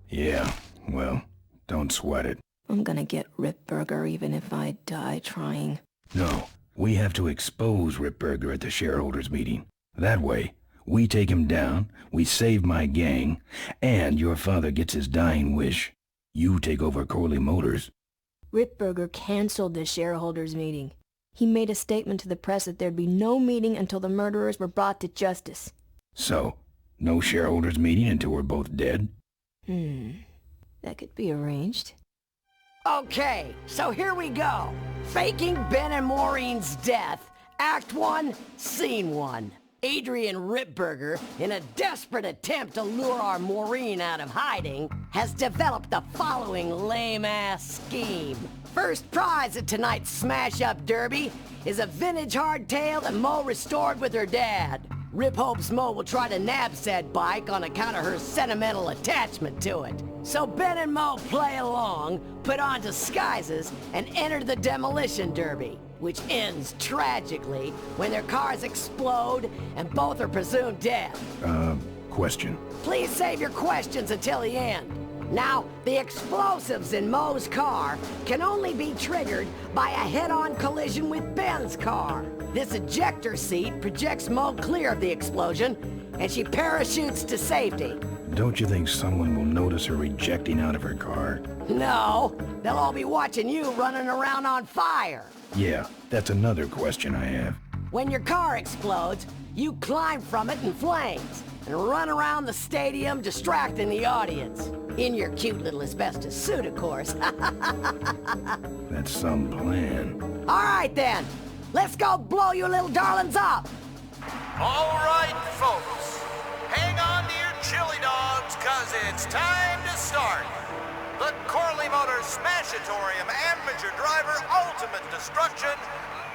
Yeah, well, don't sweat it. I'm gonna get Ripburger even if I die trying. No, we have to expose Ripburger at the shareholders meeting. That way, we take him down, we save my gang, and your father gets his dying wish. You take over Corley Motors. Ripburger canceled the shareholders meeting. He made a statement to the press that there'd be no meeting until the murderers were brought to justice. So, no shareholders meeting until we're both dead? That could be arranged. Okay, so here we go. Faking Ben and Maureen's death. Act 1, Scene 1. Adrian Ripburger, in a desperate attempt to lure our Maureen out of hiding, has developed the following lame-ass scheme. First prize at tonight's smash-up derby is a vintage hardtail that Mo restored with her dad. Rip hopes Mo will try to nab said bike on account of her sentimental attachment to it. So Ben and Mo play along, put on disguises, and enter the demolition derby, which ends tragically when their cars explode and both are presumed dead. Question. Please save your questions until the end. Now, the explosives in Mo's car can only be triggered by a head-on collision with Ben's car. This ejector seat projects Mo clear of the explosion, and she parachutes to safety. Don't you think someone will notice her ejecting out of her car? No, they'll all be watching you running around on fire. Yeah, that's another question I have. When your car explodes, you climb from it in flames and run around the stadium distracting the audience. In your cute little asbestos suit, of course. That's some plan. All right, then. Let's go blow you little darlings up. All right, folks. Hang on to your chili dogs, cause it's time to start. The Corley Motors Smashatorium Amateur Driver Ultimate Destruction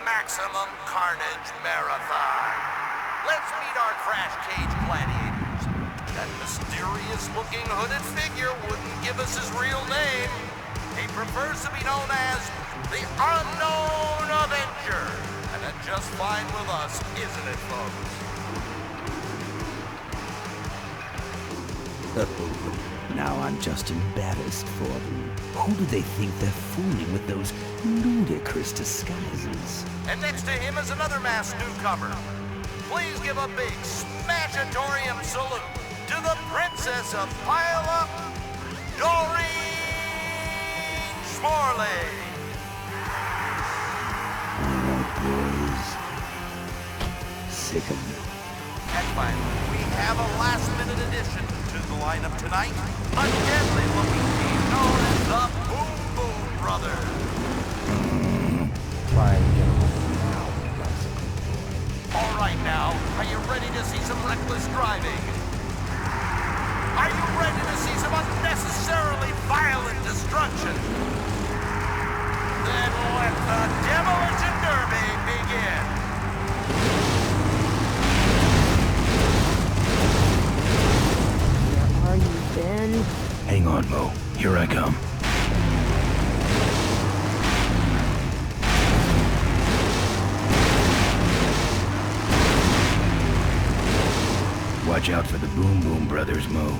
Maximum Carnage Marathon. Let's meet our crash cage gladiators. That mysterious-looking hooded figure wouldn't give us his real name. He prefers to be known as the Unknown Avenger. And that's just fine with us, isn't it, folks? Now I'm just embarrassed for them. Who do they think they're fooling with those ludicrous disguises? And next to him is another masked newcomer. Please give a big Smashatorium salute to the Princess of Pile-Up, Doreen Schmorley. Boys. Sick of me. And finally, we have a last-minute addition to the lineup tonight. A deadly-looking team known as the Boom Boom Brothers. Fine, gentlemen. Now, bicycle boy. All right now, are you ready to see some reckless driving? Are you ready to see some unnecessarily violent destruction? Then let the Demolition Derby begin. Where are you, Ben? Hang on, Mo. Here I come. Watch out for the Boom Boom Brothers, Mo.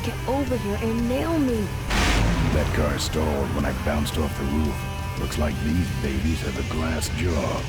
Get over here and nail me. That car stalled when I bounced off the roof. Looks like these babies have a glass jaw.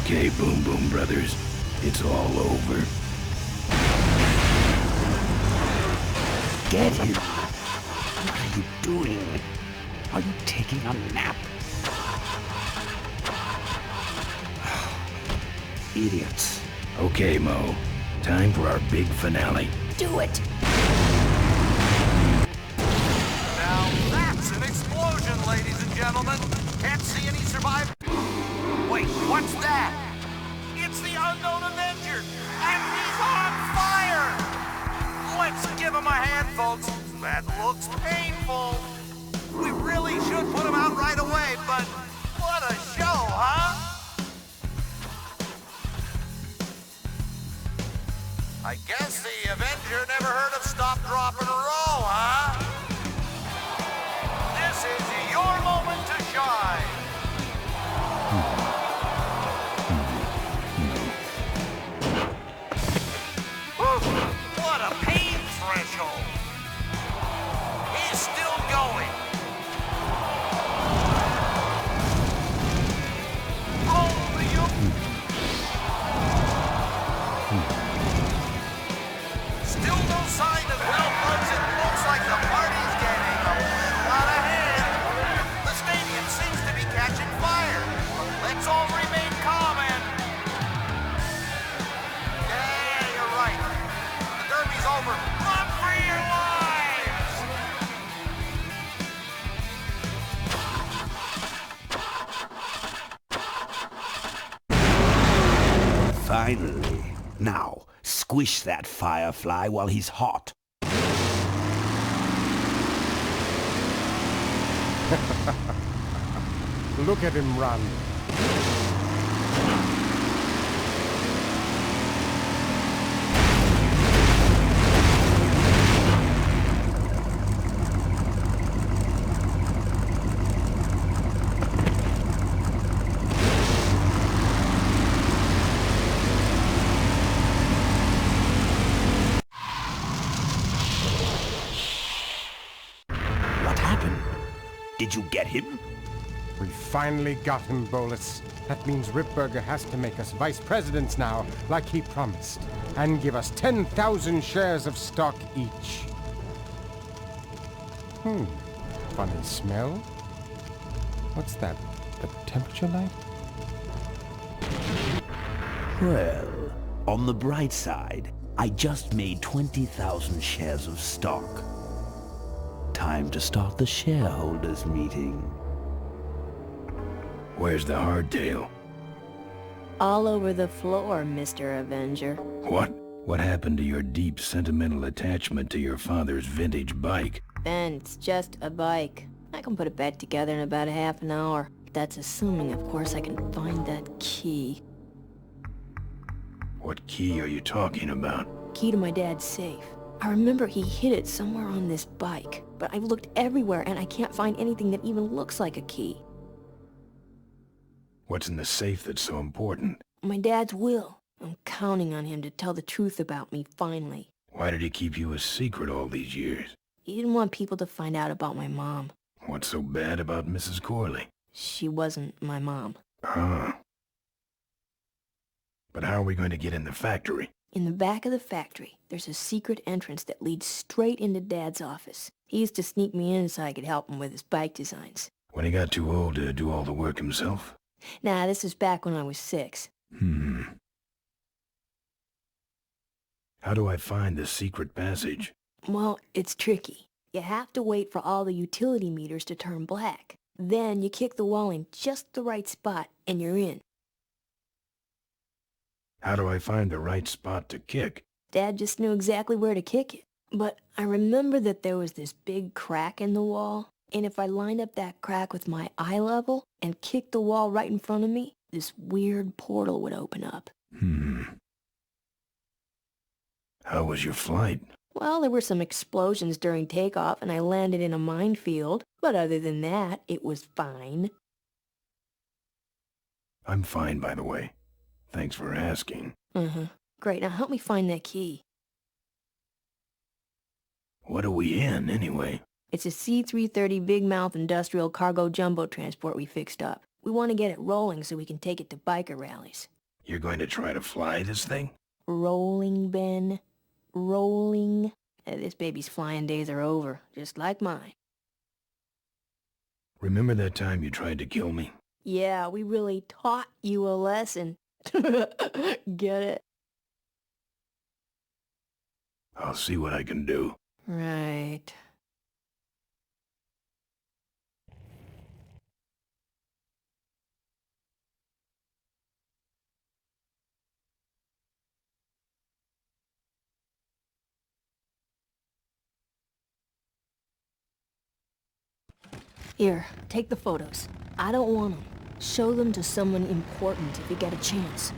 Okay, Boom Boom Brothers, it's all over. Get him! What are you doing? Are you taking a nap? Idiots. Okay, Mo. Time for our big finale. Do it! Now that's an explosion, ladies and gentlemen. Can't see any survivors. Wait, what's that? It's the unknown Avenger, and he's on fire! Let's give him a hand, folks. That looks painful. We really should put him out right away, but what a show, huh? I guess the Avenger never heard of stop, drop, and roll, huh? This is your moment to shine. What a pain threshold! He's still going. Oh, you... Still no sign of well bugs. It looks like the party's getting a little out of hand. The stadium seems to be catching fire. Let's all remain calm and... Yeah, you're right. The derby's over. Run for your lives! Finally. Now, squish that firefly while he's hot. Look at him run. What happened? Did you get him? We finally got him, Bolus. That means Ripburger has to make us vice presidents now, like he promised, and give us 10,000 shares of stock each. Funny smell. What's that? The temperature light? Well, on the bright side, I just made 20,000 shares of stock. Time to start the shareholders meeting. Where's the hardtail? All over the floor, Mr. Avenger. What? What happened to your deep sentimental attachment to your father's vintage bike? Ben, it's just a bike. I can put it back together in about a half an hour. That's assuming, of course, I can find that key. What key are you talking about? Key to my dad's safe. I remember he hid it somewhere on this bike, but I've looked everywhere and I can't find anything that even looks like a key. What's in the safe that's so important? My dad's will. I'm counting on him to tell the truth about me, finally. Why did he keep you a secret all these years? He didn't want people to find out about my mom. What's so bad about Mrs. Corley? She wasn't my mom. Ah. But how are we going to get in the factory? In the back of the factory, there's a secret entrance that leads straight into Dad's office. He used to sneak me in so I could help him with his bike designs. When he got too old to do all the work himself? Nah, this was back when I was 6. How do I find the secret passage? Well, it's tricky. You have to wait for all the utility meters to turn black. Then you kick the wall in just the right spot, and you're in. How do I find the right spot to kick? Dad just knew exactly where to kick it. But I remember that there was this big crack in the wall, and if I lined up that crack with my eye level and kicked the wall right in front of me, this weird portal would open up. How was your flight? Well, there were some explosions during takeoff, and I landed in a minefield. But other than that, it was fine. I'm fine, by the way. Thanks for asking. Great, now help me find that key. What are we in, anyway? It's a C-330 Big Mouth Industrial Cargo Jumbo Transport we fixed up. We want to get it rolling so we can take it to biker rallies. You're going to try to fly this thing? Rolling, Ben. Rolling. This baby's flying days are over, just like mine. Remember that time you tried to kill me? Yeah, we really taught you a lesson. Get it? I'll see what I can do. Right. Here, take the photos. I don't want them. Show them to someone important if you get a chance.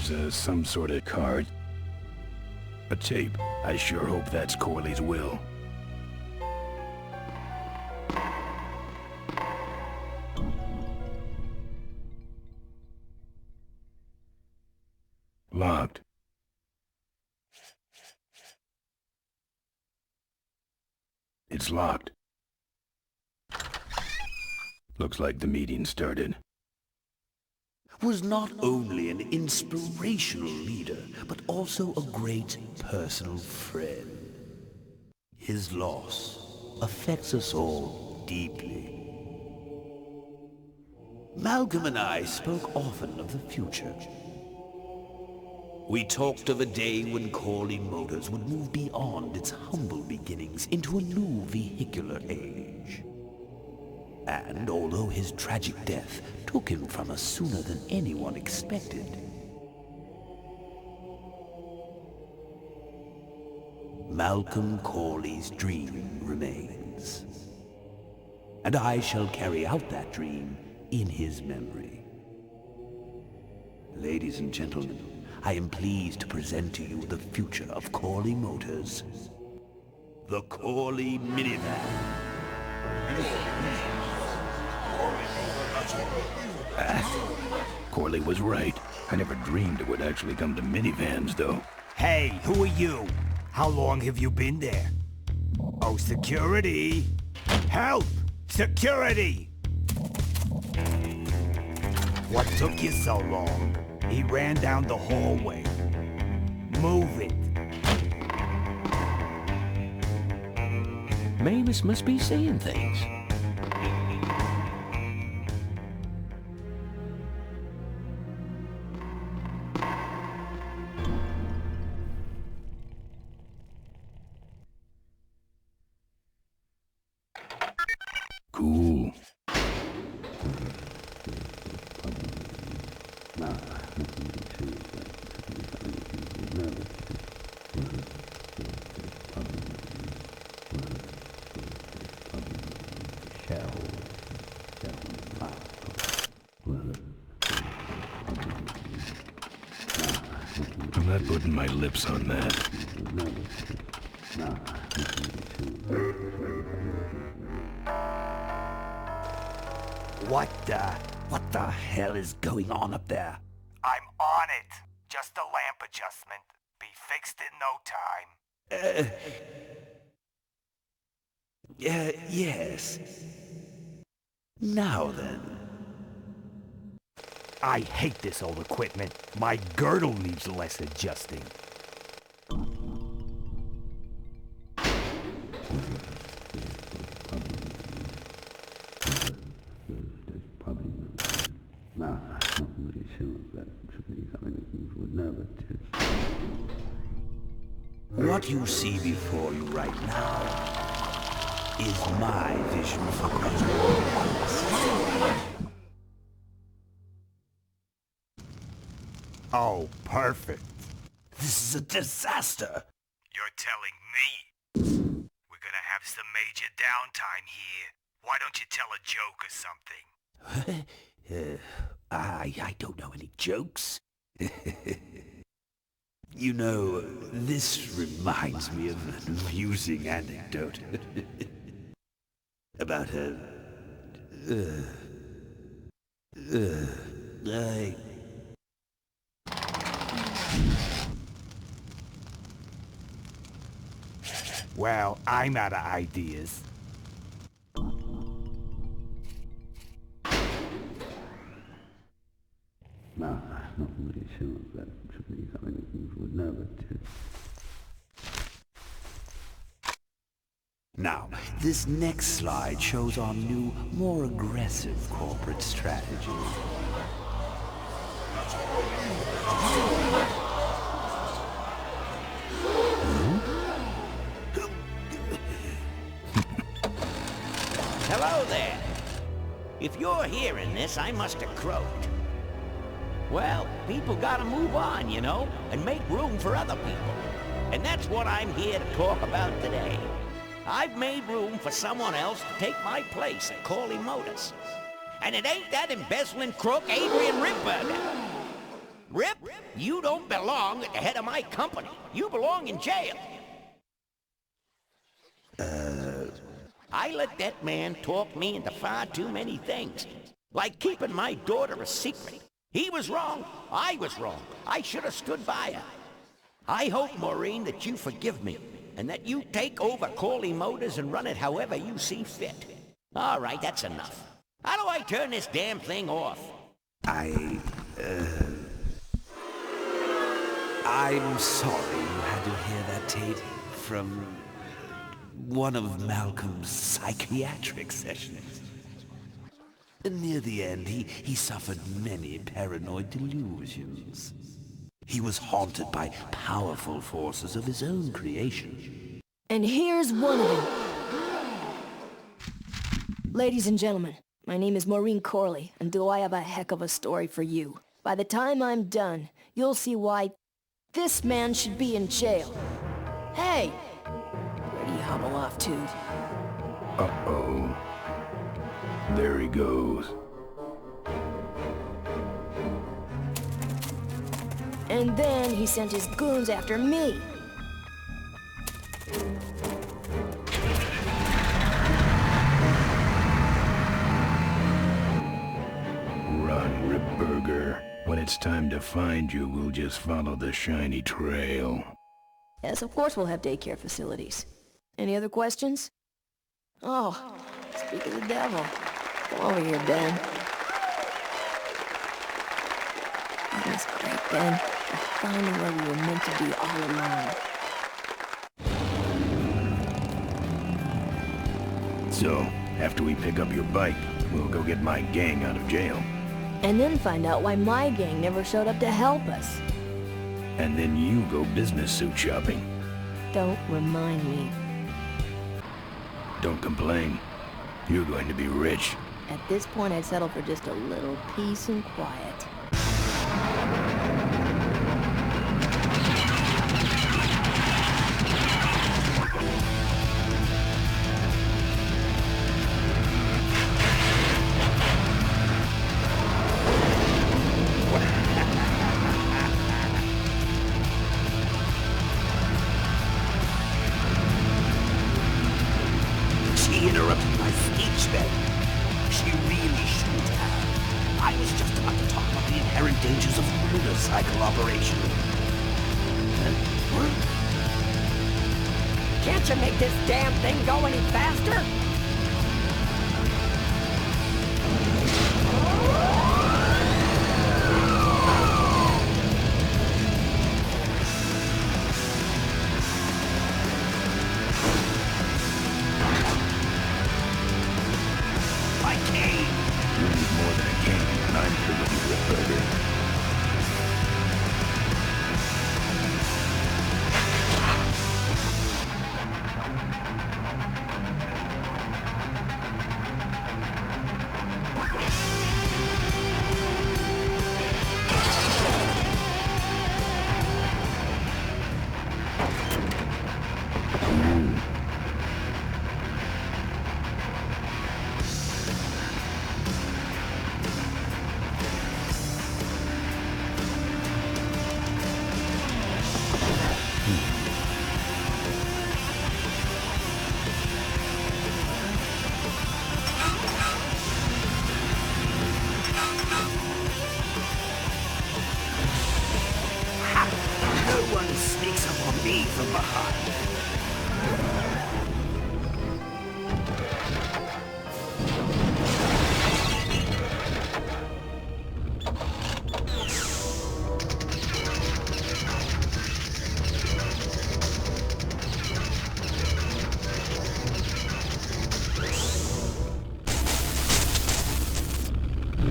There's some sort of card. A tape. I sure hope that's Corley's will. Locked. It's locked. Looks like the meeting started. Was not only an inspirational leader, but also a great personal friend. His loss affects us all deeply. Malcolm and I spoke often of the future. We talked of a day when Corley Motors would move beyond its humble beginnings into a new vehicular age. And although his tragic death took him from us sooner than anyone expected, Malcolm Corley's dream remains. And I shall carry out that dream in his memory. Ladies and gentlemen, I am pleased to present to you the future of Corley Motors. The Corley Minivan. Corley was right. I never dreamed it would actually come to minivans, though. Hey, who are you? How long have you been there? Oh, security! Help! Security! What took you so long? He ran down the hallway. Move it. Mavis must be seeing things. Cool. I'm not putting my lips on that. What the hell is going on up there? I'm on it. Just a lamp adjustment. Be fixed in no time. Yes. Now then. I hate this old equipment. My girdle needs less adjusting. What you see before you right now is my vision for control. Oh, perfect. This is a disaster. You're telling me. We're gonna have some major downtime here. Why don't you tell a joke or something? I don't know any jokes. You know, this reminds me of an amusing anecdote about Well, I'm out of ideas. Now, this next slide shows our new, more aggressive corporate strategy. Hello there. If you're hearing this, I must have croaked. Well, people gotta move on, you know, and make room for other people. And that's what I'm here to talk about today. I've made room for someone else to take my place at Corley Motors. And it ain't that embezzling crook Adrian Ripburger. Rip, you don't belong at the head of my company. You belong in jail. I let that man talk me into far too many things. Like keeping my daughter a secret. He was wrong. I was wrong. I should have stood by her. I hope, Maureen, that you forgive me. And that you take over Corley Motors and run it however you see fit. All right, that's enough. How do I turn this damn thing off? I'm sorry you had to hear that, Tate, from one of Malcolm's psychiatric sessions. Near the end, he suffered many paranoid delusions. He was haunted by powerful forces of his own creation. And here's one of them. Ladies and gentlemen, my name is Maureen Corley, and do I have a heck of a story for you. By the time I'm done, you'll see why this man should be in jail. Hey! Where do you hobble off to? Uh-oh. There he goes. And then he sent his goons after me. Run, Ripburger. When it's time to find you, we'll just follow the shiny trail. Yes, of course we'll have daycare facilities. Any other questions? Oh, speak of the devil. Come over here, Ben. That was great, Ben. We're finding where we were meant to be all along. So, after we pick up your bike, we'll go get my gang out of jail. And then find out why my gang never showed up to help us. And then you go business suit shopping. Don't remind me. Don't complain. You're going to be rich. At this point, I'd settle for just a little peace and quiet. She interrupted my speech then. She really shouldn't have. I was just about to talk about the inherent dangers of motorcycle operation. Can't you make this damn thing go any faster? My cane! You need more than a cane, and I'm here with you, Ripburger. No one sneaks up on me from behind.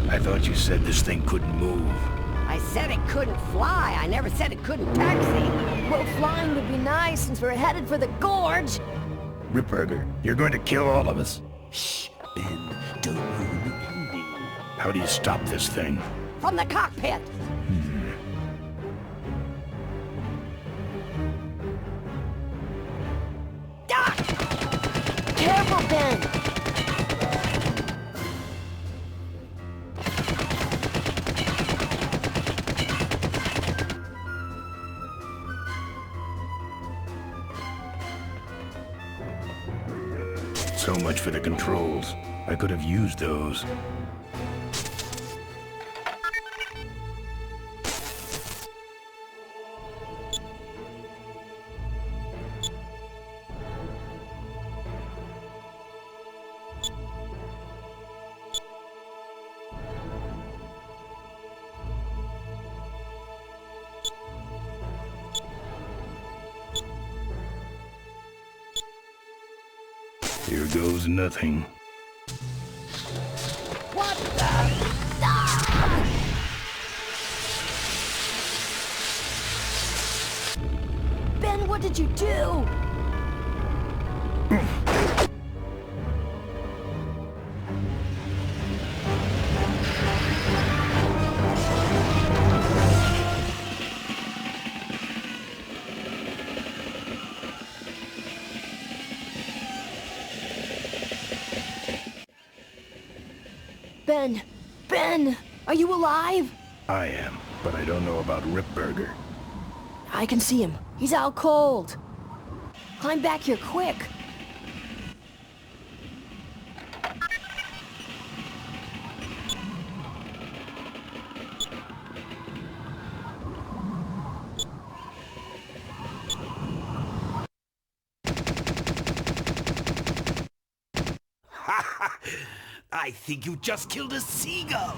I thought you said this thing couldn't move. I said it couldn't fly. I never said it couldn't taxi. Well, flying would be nice since we're headed for the gorge. Ripburger, you're going to kill all of us. Shh, Ben, don't ruin the ending. How do you stop this thing? From the cockpit. Careful, Ben! So much for the controls. I could have used those. Here goes nothing. What the? Ben, what did you do? Ben! Ben! Are you alive? I am, but I don't know about Ripburger. I can see him. He's out cold. Climb back here, quick! I think you just killed a seagull!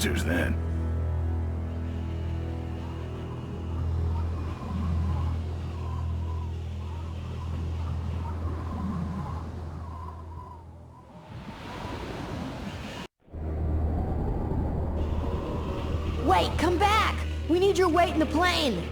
answers that. Wait, come back! We need your weight in the plane!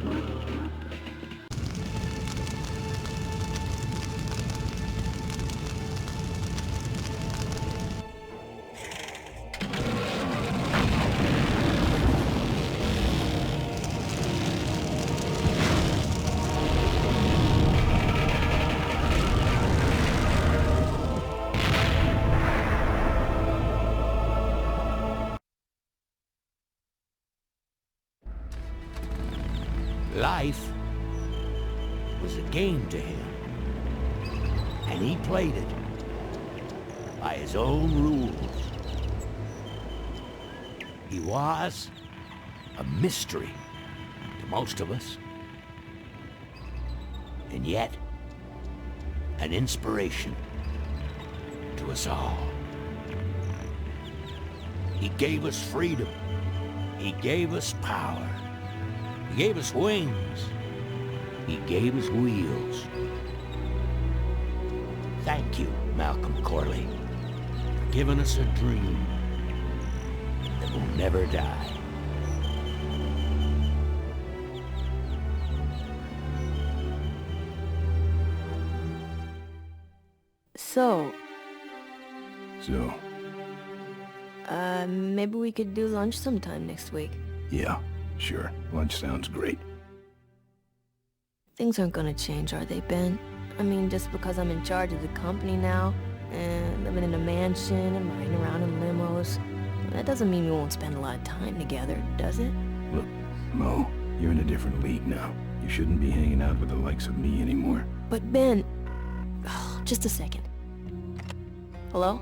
Life was a game to him, and he played it by his own rules. He was a mystery to most of us, and yet an inspiration to us all. He gave us freedom. He gave us power. He gave us wings. He gave us wheels. Thank you, Malcolm Corley, for giving us a dream that will never die. So, maybe we could do lunch sometime next week. Yeah, sure. Lunch sounds great. Things aren't gonna change, are they, Ben? I mean, just because I'm in charge of the company now, and living in a mansion and riding around in limos, that doesn't mean we won't spend a lot of time together, does it? Look, Mo, you're in a different league now. You shouldn't be hanging out with the likes of me anymore. But Ben... Oh, just a second. Hello?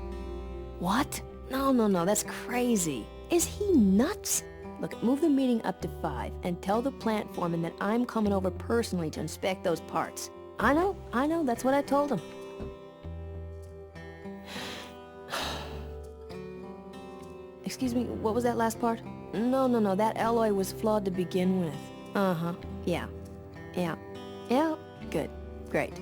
What? No, that's crazy. Is he nuts? Look, move the meeting up to 5 and tell the plant foreman that I'm coming over personally to inspect those parts. I know, that's what I told him. Excuse me, what was that last part? No, that alloy was flawed to begin with. Uh-huh, yeah, good, great.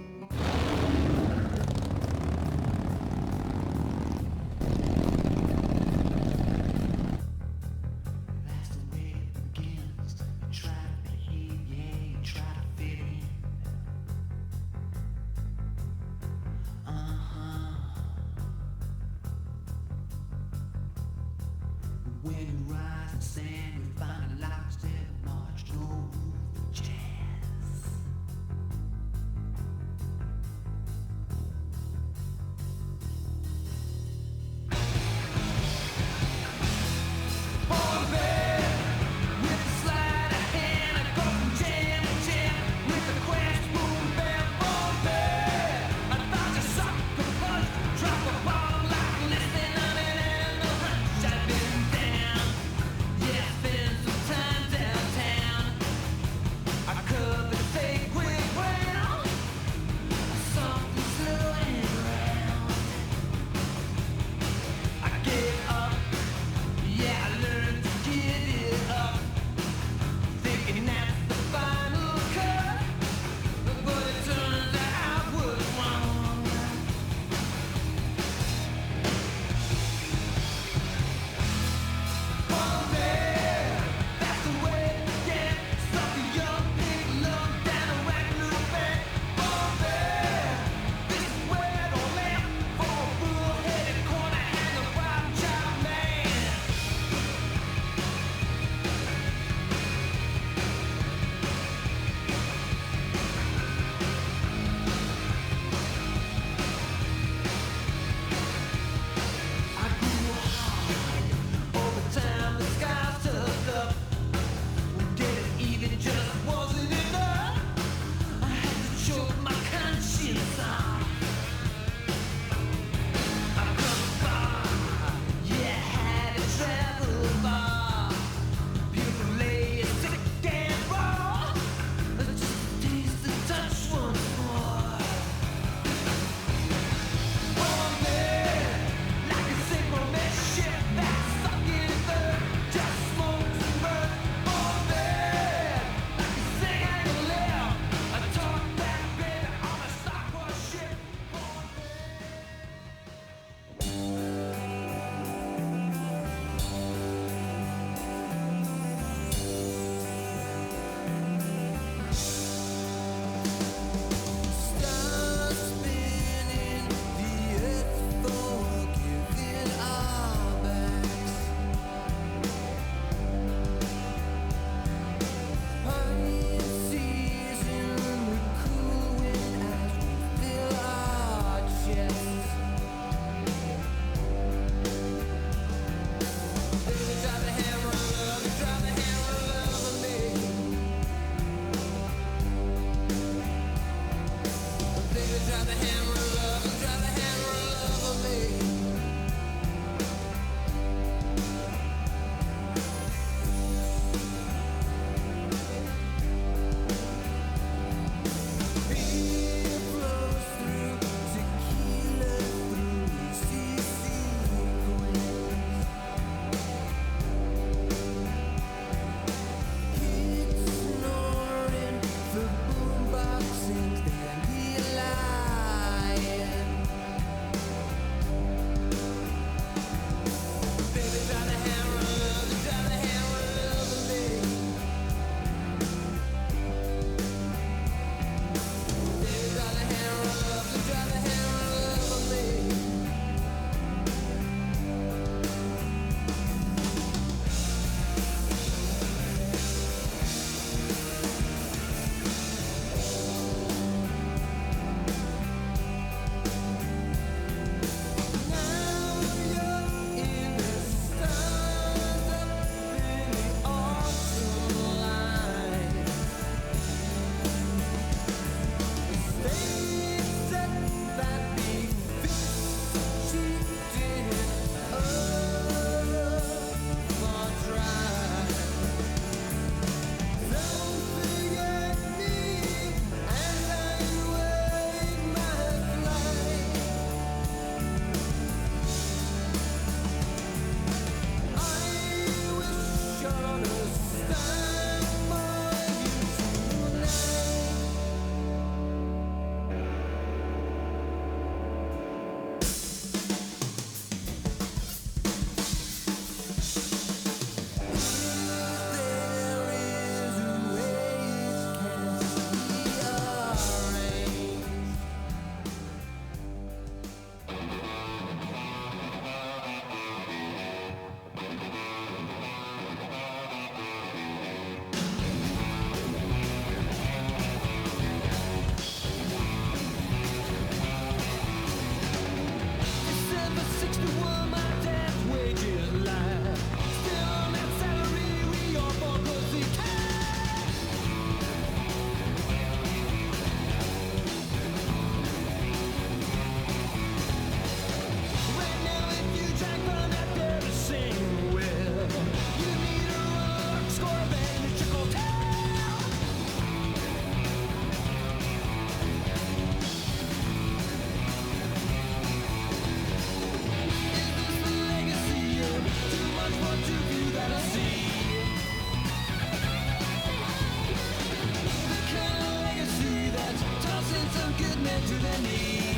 to their knees.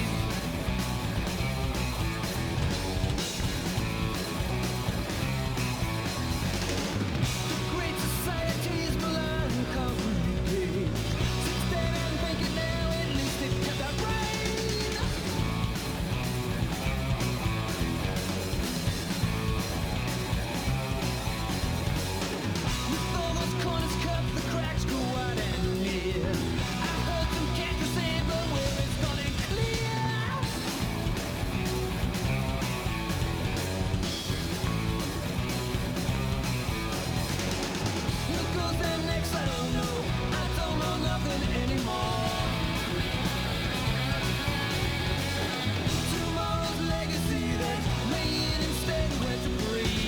The great society's melancholy. Sit there and think it now, at least it kept our brain. With all those corners cut, the cracks go wide and near. I heard some cats say, but where it's gone and clear. What goes there next, I don't know. I don't know nothing anymore. Tomorrow's legacy that's laying instead where to breathe.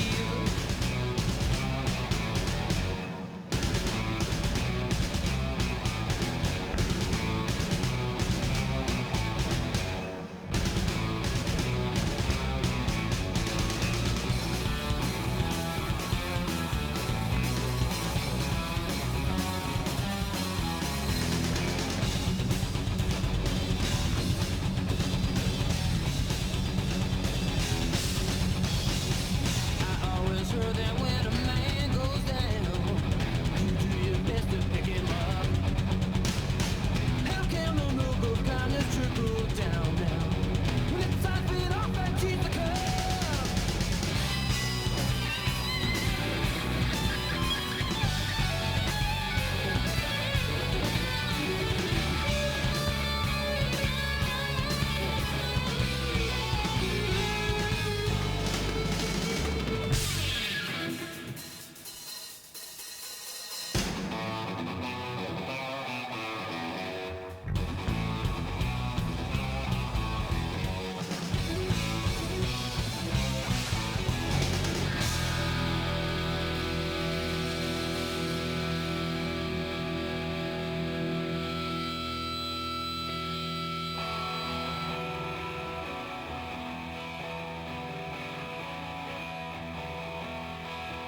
I always heard that when a man goes down, you do your best to pick him up. How can no good kindness trickle down now? When it's time to feed off and teach the cup.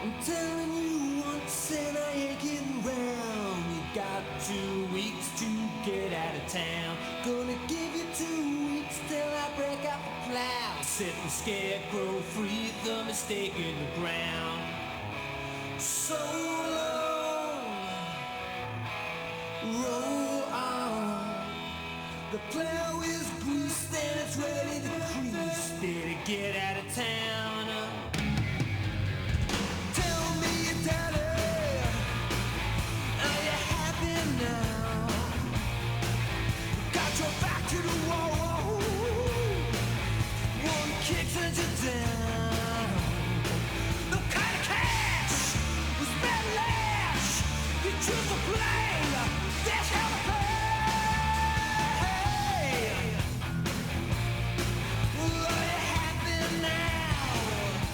I'm telling you once and I ain't kidding around. You got 2 weeks to get out of town. Gonna give you 2 weeks till I break out the plow. Setting scarecrow free, the mistake in the ground. So long, roll on. The plow is greased and it's ready to crease. Better get out of town. Tell me, daddy, are you happy now? Got your back to the wall. One kick sends you down. No kind of cash was bad lash. You choose to play. That's how to play. Are you happy now?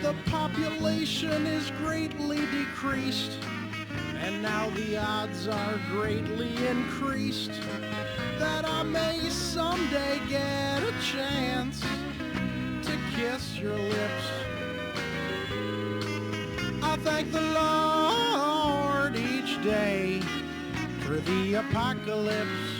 the population is greatly decreased, and now the odds are greatly increased that I may someday get a chance to kiss your lips. I thank the Lord each day for the apocalypse.